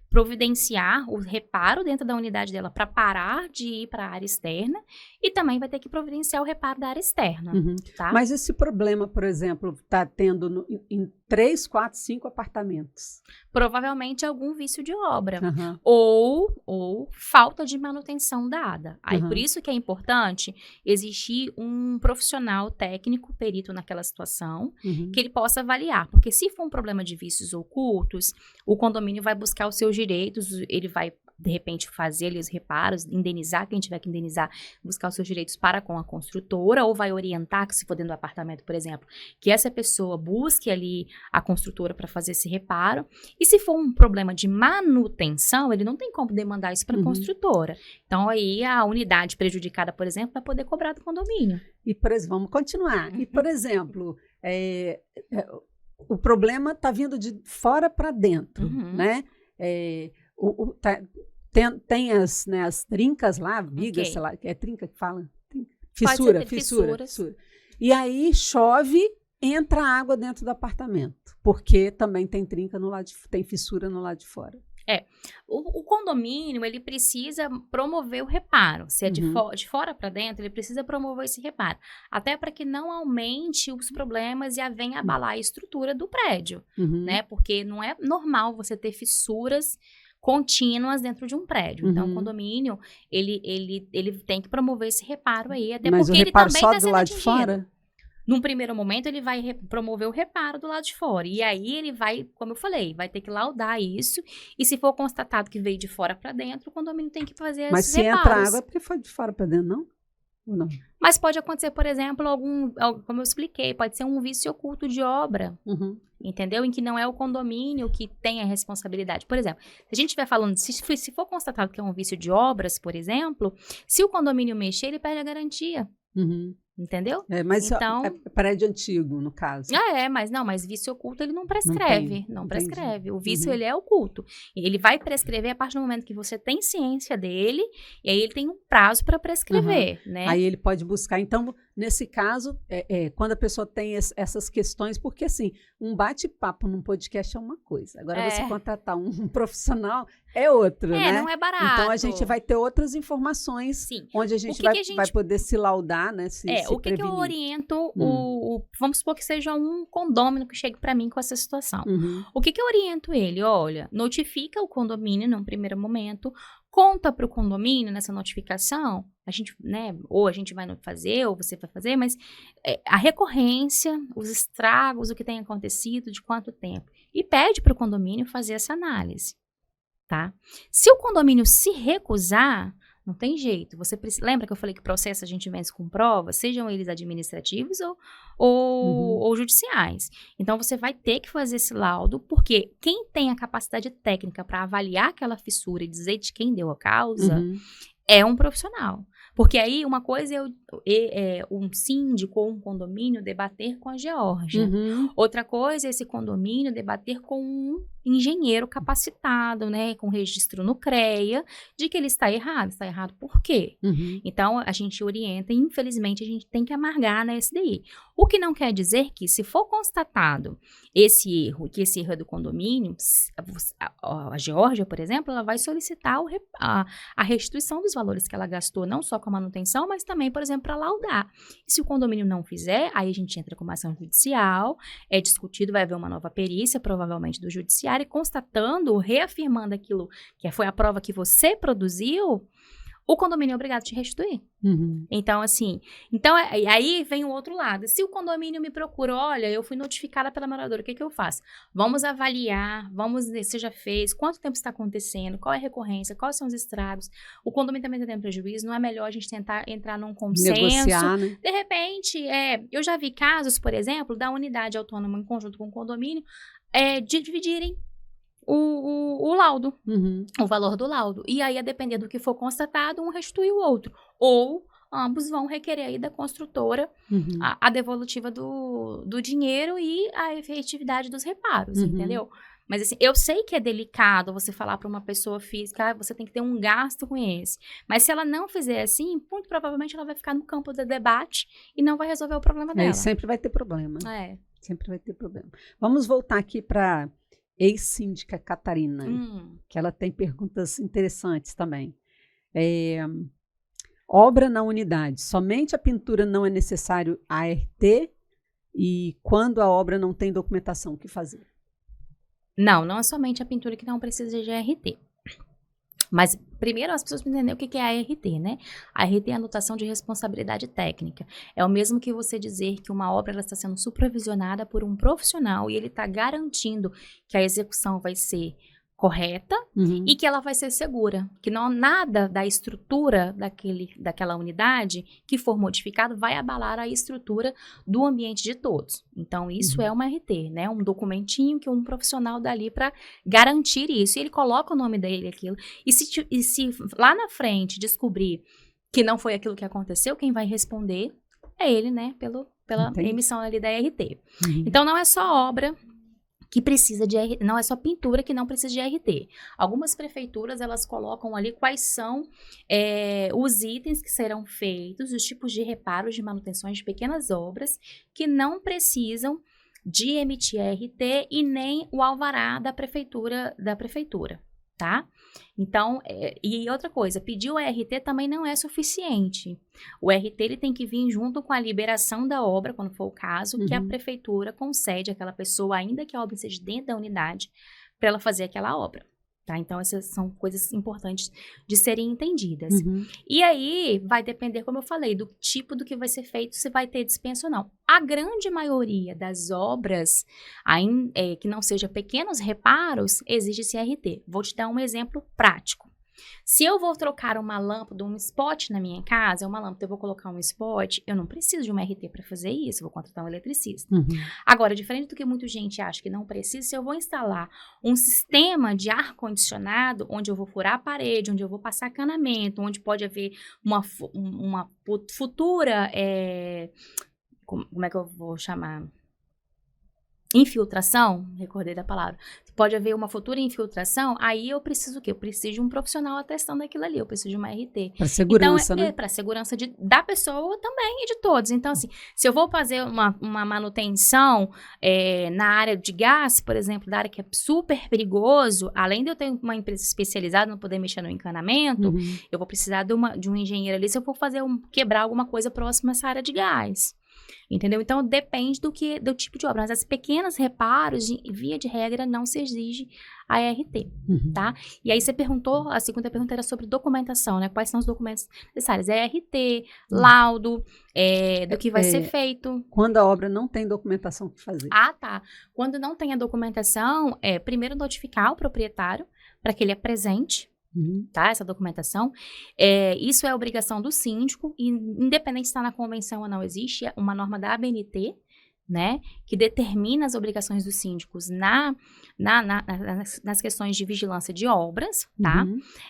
providenciar o reparo dentro da unidade dela para parar de ir para a área externa e também vai ter que providenciar o reparo da área externa. Tá? Mas esse problema, por exemplo, está tendo em 3, 4, 5 apartamentos? Provavelmente algum vício de obra ou falta de manutenção dada. Aí por isso que é importante existir um profissional técnico, perito naquela situação, que ele possa avaliar. Porque se for um problema de vícios ocultos, o condomínio vai buscar os seus direitos, ele vai, de repente, fazer ali os reparos, indenizar quem tiver que indenizar, buscar os seus direitos para com a construtora, ou vai orientar, que se for dentro do apartamento, por exemplo, que essa pessoa busque ali a construtora para fazer esse reparo. E se for um problema de manutenção, ele não tem como demandar isso para a construtora. Então, aí a unidade prejudicada, por exemplo, vai poder cobrar do condomínio. E, por exemplo, vamos continuar. E, por exemplo, o problema está vindo de fora para dentro, né? Tem as trincas lá, vigas, sei lá, é trinca que fala? Fissura. E aí chove, entra água dentro do apartamento, porque também tem trinca tem fissura no lado de fora. O condomínio, ele precisa promover o reparo. Se é de fora para dentro, ele precisa promover esse reparo. Até para que não aumente os problemas e venha abalar a estrutura do prédio, né? Porque não é normal você ter fissuras contínuas dentro de um prédio. Então, o condomínio, ele tem que promover esse reparo aí, até Mas porque o reparo ele também só está do sendo lado atingido. de fora? Num primeiro momento, ele vai promover o reparo do lado de fora. E aí, ele vai, como eu falei, vai ter que laudar isso. E se for constatado que veio de fora para dentro, o condomínio tem que fazer esses reparos. Mas se entra água, é porque foi de fora para dentro, não? Ou não? Mas pode acontecer, por exemplo, como eu expliquei, pode ser um vício oculto de obra. Entendeu? Em que não é o condomínio que tem a responsabilidade. Por exemplo, se a gente estiver falando, se for constatado que é um vício de obras, por exemplo, se o condomínio mexer, ele perde a garantia. Entendeu? Mas então, é prédio antigo, no caso. Mas vício oculto ele não prescreve. Não prescreve. O vício ele é oculto. E ele vai prescrever a partir do momento que você tem ciência dele, e aí ele tem um prazo para prescrever, né? Aí ele pode buscar. Então, nesse caso, quando a pessoa tem essas questões, porque assim, um bate-papo num podcast é uma coisa. Agora, você contratar um profissional é outra, né? Não é barato. Então, a gente vai ter outras informações onde a gente vai poder se laudar, né? O que eu oriento, vamos supor que seja um condômino que chegue para mim com essa situação. O que eu oriento ele? Olha, notifica o condomínio num primeiro momento, conta para o condomínio nessa notificação, a gente, né, ou a gente vai fazer, ou você vai fazer, mas a recorrência, os estragos, o que tem acontecido, de quanto tempo. E pede para o condomínio fazer essa análise, tá? Se o condomínio se recusar, não tem jeito. Lembra que eu falei que processo a gente vence com provas, sejam eles administrativos ou judiciais. Então, você vai ter que fazer esse laudo, porque quem tem a capacidade técnica para avaliar aquela fissura e dizer de quem deu a causa é um profissional. Porque aí, uma coisa é um síndico ou um condomínio debater com a Geórgia. Outra coisa é esse condomínio debater com um engenheiro capacitado, né, com registro no CREA, de que ele está errado. Está errado por quê? Então, a gente orienta e, infelizmente, a gente tem que amargar na SDI. O que não quer dizer que, se for constatado esse erro, que esse erro é do condomínio, a Geórgia, por exemplo, ela vai solicitar a restituição dos valores que ela gastou, não só com a manutenção, mas também, por exemplo, para laudar. E se o condomínio não fizer, aí a gente entra com uma ação judicial, é discutido, vai haver uma nova perícia, provavelmente do judiciário, e constatando, reafirmando aquilo que foi a prova que você produziu, o condomínio é obrigado a te restituir. Então, assim, aí vem o outro lado. Se o condomínio me procura, olha, eu fui notificada pela moradora, o que eu faço? Vamos avaliar, vamos ver se já fez, quanto tempo está acontecendo, qual é a recorrência, quais são os estragos. O condomínio também está tendo prejuízo, não é melhor a gente tentar entrar num consenso. Negociar, né? De repente, eu já vi casos, por exemplo, da unidade autônoma em conjunto com o condomínio, de dividirem o laudo, o valor do laudo. E aí, a depender do que for constatado, um restitui o outro. Ou ambos vão requerer aí da construtora a devolutiva do dinheiro e a efetividade dos reparos, entendeu? Mas assim, eu sei que é delicado você falar para uma pessoa física, você tem que ter um gasto com esse. Mas se ela não fizer assim, muito provavelmente ela vai ficar no campo do debate e não vai resolver o problema dela. Sempre vai ter problema. Sempre vai ter problema. Vamos voltar aqui para ex-síndica Catarina, que ela tem perguntas interessantes também. Obra na unidade. Somente a pintura não é necessário ART e quando a obra não tem documentação, o que fazer? Não é somente a pintura que não precisa de ART. Mas, primeiro, as pessoas precisam entender o que é a ART, né? A ART é a anotação de responsabilidade técnica. É o mesmo que você dizer que uma obra ela está sendo supervisionada por um profissional e ele está garantindo que a execução vai ser correta e que ela vai ser segura. Que nada da estrutura daquela unidade que for modificado vai abalar a estrutura do ambiente de todos. Então, isso é uma ART, né? Um documentinho que um profissional dá ali para garantir isso. E ele coloca o nome dele, aquilo. E se lá na frente descobrir que não foi aquilo que aconteceu, quem vai responder é ele, né? Pela emissão ali da ART. Então, não é só obra que precisa de ART, não é só pintura que não precisa de ART. Algumas prefeituras, elas colocam ali quais são os itens que serão feitos, os tipos de reparos, de manutenções de pequenas obras, que não precisam de emitir ART e nem o alvará da prefeitura, tá? Então, e outra coisa, pedir o ART também não é suficiente. O ART ele tem que vir junto com a liberação da obra, quando for o caso, que a prefeitura concede àquela pessoa, ainda que a obra seja dentro da unidade, para ela fazer aquela obra. Tá? Então, essas são coisas importantes de serem entendidas. E aí, vai depender, como eu falei, do tipo do que vai ser feito, se vai ter dispensa ou não. A grande maioria das obras, que não sejam pequenos reparos, exige CRT. Vou te dar um exemplo prático. Se eu vou trocar uma lâmpada, um spot na minha casa, uma lâmpada, eu vou colocar um spot, eu não preciso de uma RT para fazer isso, eu vou contratar um eletricista. Agora, diferente do que muita gente acha que não precisa, se eu vou instalar um sistema de ar-condicionado, onde eu vou furar a parede, onde eu vou passar canamento, onde pode haver uma futura, como é que eu vou chamar? Infiltração, recordei da palavra, pode haver uma futura infiltração, aí eu preciso o quê? Eu preciso de um profissional atestando aquilo ali, eu preciso de uma RT. Para segurança, então, né? Para segurança da pessoa também e de todos. Então, assim, se eu vou fazer uma manutenção na área de gás, por exemplo, da área que é super perigoso, além de eu ter uma empresa especializada, não poder mexer no encanamento, eu vou precisar de um engenheiro ali se eu for quebrar alguma coisa próxima a essa área de gás. Entendeu? Então, depende do tipo de obra. Mas as pequenas reparos, via de regra, não se exige a ART, tá? E aí você perguntou, a segunda pergunta era sobre documentação, né? Quais são os documentos necessários? ART, laudo, do que vai ser feito. Quando a obra não tem documentação, o que fazer? Ah, tá. Quando não tem a documentação, primeiro notificar o proprietário para que ele apresente, tá? Essa documentação. Isso é obrigação do síndico, e independente se está na convenção ou não, existe uma norma da ABNT, né, que determina as obrigações dos síndicos nas questões de vigilância de obras, tá?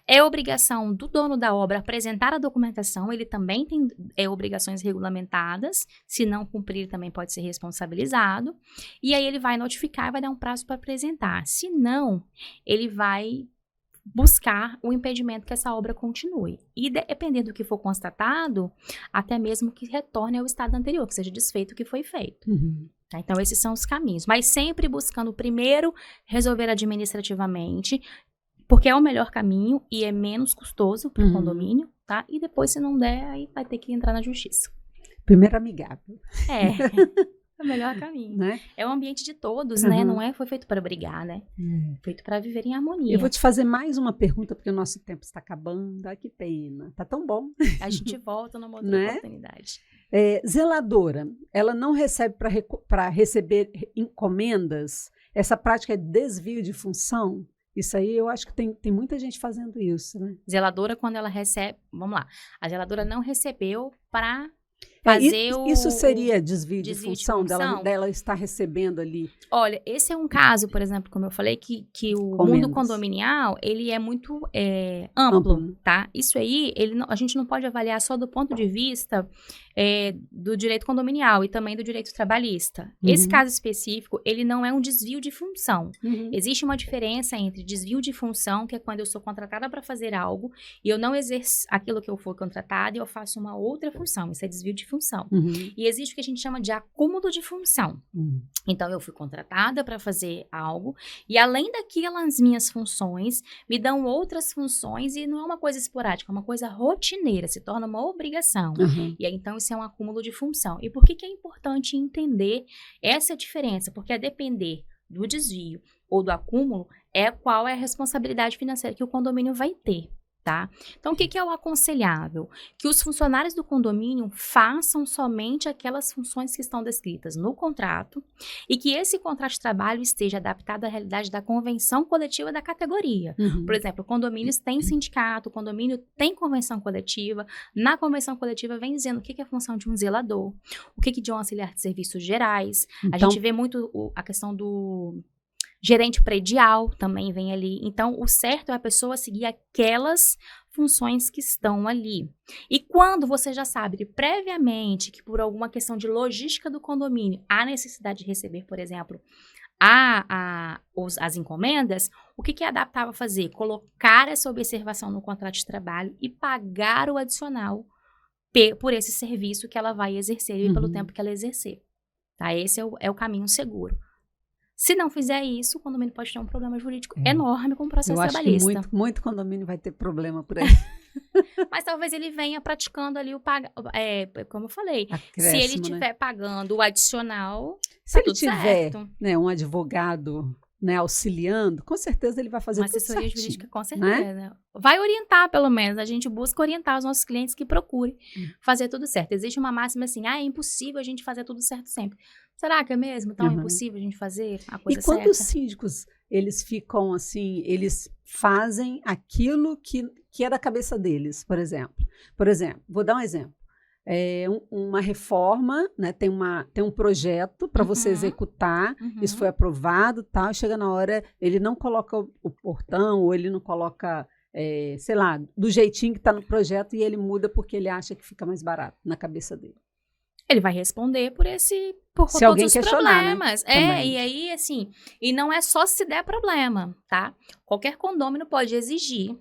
É obrigação do dono da obra apresentar a documentação, ele também tem obrigações regulamentadas, se não cumprir também pode ser responsabilizado, e aí ele vai notificar, vai dar um prazo para apresentar. Se não, ele vai buscar o impedimento que essa obra continue. E dependendo do que for constatado, até mesmo que retorne ao estado anterior, que seja desfeito o que foi feito. Tá? Então, esses são os caminhos. Mas sempre buscando primeiro resolver administrativamente, porque é o melhor caminho e é menos custoso para o condomínio, tá? E depois, se não der, aí vai ter que entrar na justiça. Primeiro amigável. É o melhor caminho. Né? É o ambiente de todos, né? Não foi feito para brigar, né? Feito para viver em harmonia. Eu vou te fazer mais uma pergunta, porque o nosso tempo está acabando. Ai, que pena. Tá tão bom. A gente volta numa outra oportunidade. Zeladora, ela não recebe para receber encomendas? Essa prática é desvio de função? Isso aí eu acho que tem muita gente fazendo isso, né? Zeladora, quando ela recebe... Vamos lá. A zeladora não recebeu para fazer isso seria desvio de função? Dela estar recebendo ali? Olha, esse é um caso, por exemplo, como eu falei, que o mundo condominial, ele é muito amplo, tá? Isso aí, a gente não pode avaliar só do ponto de vista do direito condominial e também do direito trabalhista. Esse caso específico, ele não é um desvio de função. Existe uma diferença entre desvio de função, que é quando eu sou contratada para fazer algo e eu não exerço aquilo que eu for contratada e eu faço uma outra função. Isso é desvio de função. E existe o que a gente chama de acúmulo de função. Então, eu fui contratada para fazer algo e além daquelas minhas funções, me dão outras funções e não é uma coisa esporádica, é uma coisa rotineira, se torna uma obrigação. E aí, então, isso é um acúmulo de função. E por que é importante entender essa diferença? Porque a depender do desvio ou do acúmulo, qual é a responsabilidade financeira que o condomínio vai ter. Tá? Então, o que é o aconselhável? Que os funcionários do condomínio façam somente aquelas funções que estão descritas no contrato e que esse contrato de trabalho esteja adaptado à realidade da convenção coletiva da categoria. Por exemplo, condomínios têm sindicato, o condomínio tem convenção coletiva. Na convenção coletiva vem dizendo o que é a função de um zelador, o que de um auxiliar de serviços gerais. A gente vê muito a questão do... gerente predial também vem ali. Então, o certo é a pessoa seguir aquelas funções que estão ali. E quando você já sabe previamente que por alguma questão de logística do condomínio há necessidade de receber, por exemplo, as encomendas, o que é adaptável a fazer? Colocar essa observação no contrato de trabalho e pagar o adicional por esse serviço que ela vai exercer e pelo tempo que ela exercer. Tá? Esse é o caminho seguro. Se não fizer isso, o condomínio pode ter um problema jurídico enorme com o processo trabalhista. Eu acho que muito condomínio vai ter problema por aí. Mas talvez ele venha praticando ali como eu falei, se ele estiver pagando o adicional, se ele tiver um advogado auxiliando, com certeza ele vai fazer tudo certinho. Uma assessoria jurídica, com certeza. Né? Vai orientar, pelo menos. A gente busca orientar os nossos clientes que procurem fazer tudo certo. Existe uma máxima assim, é impossível a gente fazer tudo certo sempre. Será que é mesmo tão impossível a gente fazer a coisa certa? E quando os síndicos, eles ficam assim, eles fazem aquilo que é da cabeça deles, por exemplo. Por exemplo, vou dar um exemplo. Uma reforma, né, tem um projeto para você executar, isso foi aprovado, tal, chega na hora, ele não coloca o portão, ou ele não coloca, sei lá, do jeitinho que está no projeto e ele muda porque ele acha que fica mais barato na cabeça dele. Ele vai responder por se alguém todos os problemas. Né? E aí, assim, e não é só se der problema, tá? Qualquer condômino pode exigir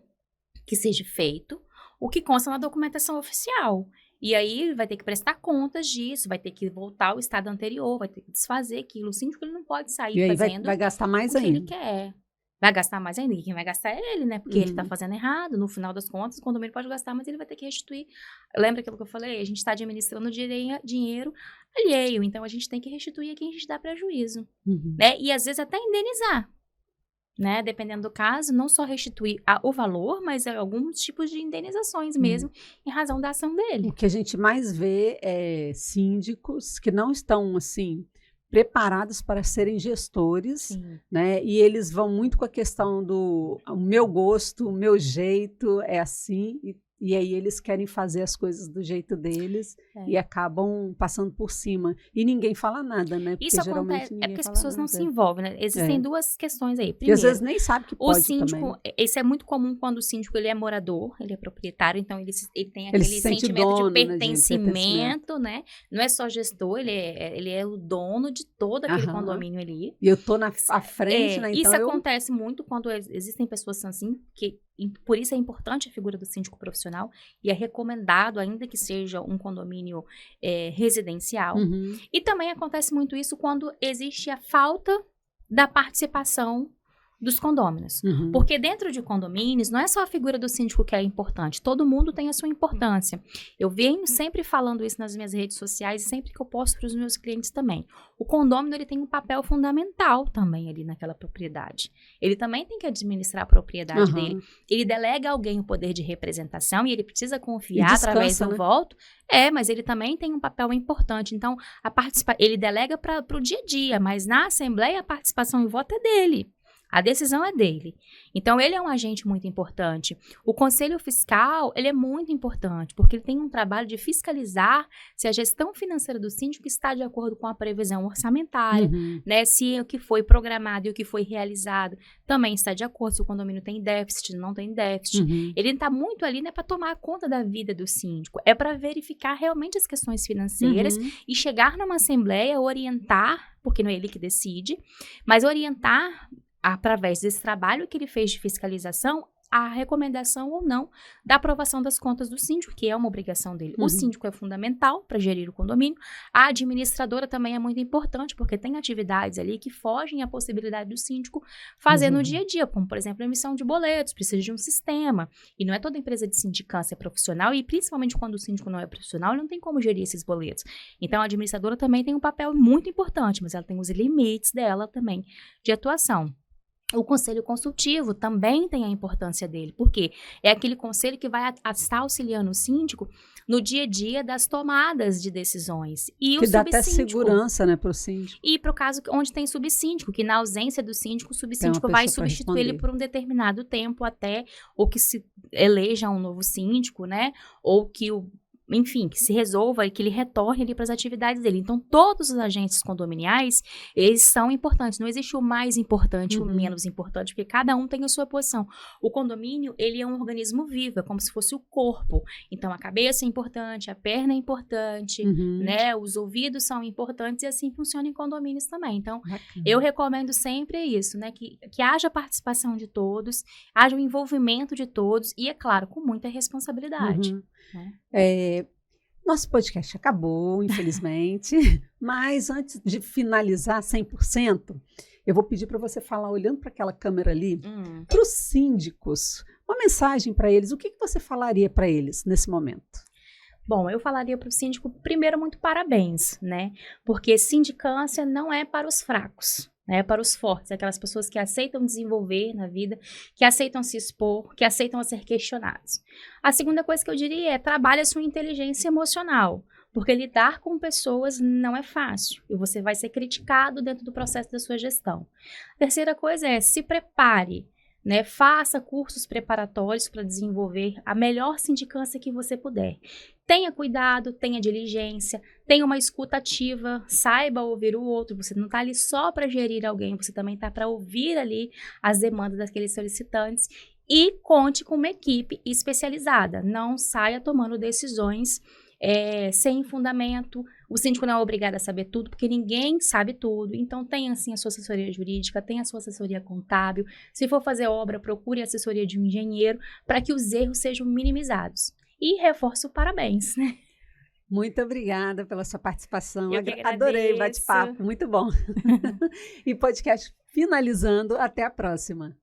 que seja feito o que consta na documentação oficial. E aí vai ter que prestar contas disso, vai ter que voltar ao estado anterior, vai ter que desfazer aquilo. O síndico ele não pode sair fazendo vai gastar mais o que ainda. ele quer. Vai gastar mais ainda. E quem vai gastar é ele, né? Porque ele tá fazendo errado. No final das contas, o condomínio pode gastar, mas ele vai ter que restituir. Lembra aquilo que eu falei? A gente está administrando dinheiro alheio. Então, a gente tem que restituir a quem a gente dá prejuízo. Né? E, às vezes, até indenizar. Né? Dependendo do caso, não só restituir o valor, mas alguns tipos de indenizações mesmo, em razão da ação dele. O que a gente mais vê é síndicos que não estão, assim, preparados para serem gestores, né? E eles vão muito com a questão do o meu gosto, o meu jeito é assim, e aí eles querem fazer as coisas do jeito deles e acabam passando por cima. E ninguém fala nada, né? Porque isso acontece, porque as pessoas não se envolvem, né? Existem duas questões aí. Primeiro, e às vezes nem sabe que pode síndico, também. Isso é muito comum quando o síndico ele é morador, ele é proprietário, então ele tem aquele sentimento de pertencimento, né? Não é só gestor, ele é o dono de todo aquele condomínio ali. E eu tô à frente, né? Então isso acontece muito quando existem pessoas assim, que por isso é importante a figura do síndico profissional e é recomendado, ainda que seja um condomínio residencial. E também acontece muito isso quando existe a falta da participação dos condôminos. Porque dentro de condomínios, não é só a figura do síndico que é importante, todo mundo tem a sua importância. Eu venho sempre falando isso nas minhas redes sociais e sempre que eu posto para os meus clientes também. O condômino, ele tem um papel fundamental também ali naquela propriedade. Ele também tem que administrar a propriedade dele. Ele delega a alguém o poder de representação e ele precisa confiar através do voto. Mas ele também tem um papel importante. Então, ele delega para o dia a dia, mas na Assembleia a participação e voto é dele. A decisão é dele. Então, ele é um agente muito importante. O Conselho Fiscal, ele é muito importante, porque ele tem um trabalho de fiscalizar se a gestão financeira do síndico está de acordo com a previsão orçamentária, né? Se o que foi programado e o que foi realizado também está de acordo, se o condomínio tem déficit, não tem déficit. Ele está muito ali, né, para tomar conta da vida do síndico. É para verificar realmente as questões financeiras e chegar numa assembleia, orientar, porque não é ele que decide, mas orientar através desse trabalho que ele fez de fiscalização, a recomendação ou não da aprovação das contas do síndico, que é uma obrigação dele. O síndico é fundamental para gerir o condomínio. A administradora também é muito importante, porque tem atividades ali que fogem à possibilidade do síndico fazer no dia a dia, como, por exemplo, a emissão de boletos, precisa de um sistema. E não é toda empresa de sindicância profissional, e principalmente quando o síndico não é profissional, ele não tem como gerir esses boletos. Então, a administradora também tem um papel muito importante, mas ela tem os limites dela também de atuação. O conselho consultivo também tem a importância dele, porque é aquele conselho que vai estar auxiliando o síndico no dia a dia das tomadas de decisões. E que dá até segurança, né, para o síndico. E para o caso onde tem subsíndico, que na ausência do síndico, o subsíndico vai substituir ele por um determinado tempo até, ou que se eleja um novo síndico, né, ou que enfim, que se resolva e que ele retorne ali para as atividades dele. Então, todos os agentes condominiais, eles são importantes. Não existe o mais importante e o menos importante, porque cada um tem a sua posição. O condomínio, ele é um organismo vivo, é como se fosse o corpo. Então, a cabeça é importante, a perna é importante, né? Os ouvidos são importantes e assim funciona em condomínios também. Então, eu recomendo sempre isso, né? Que haja participação de todos, haja o envolvimento de todos e, é claro, com muita responsabilidade. Nosso podcast acabou, infelizmente, mas antes de finalizar 100%, eu vou pedir para você falar, olhando para aquela câmera ali, para os síndicos, uma mensagem para eles. O que você falaria para eles nesse momento? Bom, eu falaria para o síndico, primeiro, muito parabéns, né? Porque sindicância não é para os fracos. É para os fortes, aquelas pessoas que aceitam desenvolver na vida, que aceitam se expor, que aceitam ser questionados. A segunda coisa que eu diria é trabalhe a sua inteligência emocional, porque lidar com pessoas não é fácil e você vai ser criticado dentro do processo da sua gestão. A terceira coisa é se prepare, né? Faça cursos preparatórios para desenvolver a melhor sindicância que você puder. Tenha cuidado, tenha diligência, tenha uma escuta ativa, saiba ouvir o outro. Você não está ali só para gerir alguém, você também está para ouvir ali as demandas daqueles solicitantes e conte com uma equipe especializada. Não saia tomando decisões sem fundamento. O síndico não é obrigado a saber tudo, porque ninguém sabe tudo. Então, tenha, assim, a sua assessoria jurídica, tenha a sua assessoria contábil. Se for fazer obra, procure a assessoria de um engenheiro para que os erros sejam minimizados. E reforço o parabéns, né? Muito obrigada pela sua participação. Eu que agradeço. Adorei o bate-papo, muito bom. E podcast finalizando, até a próxima.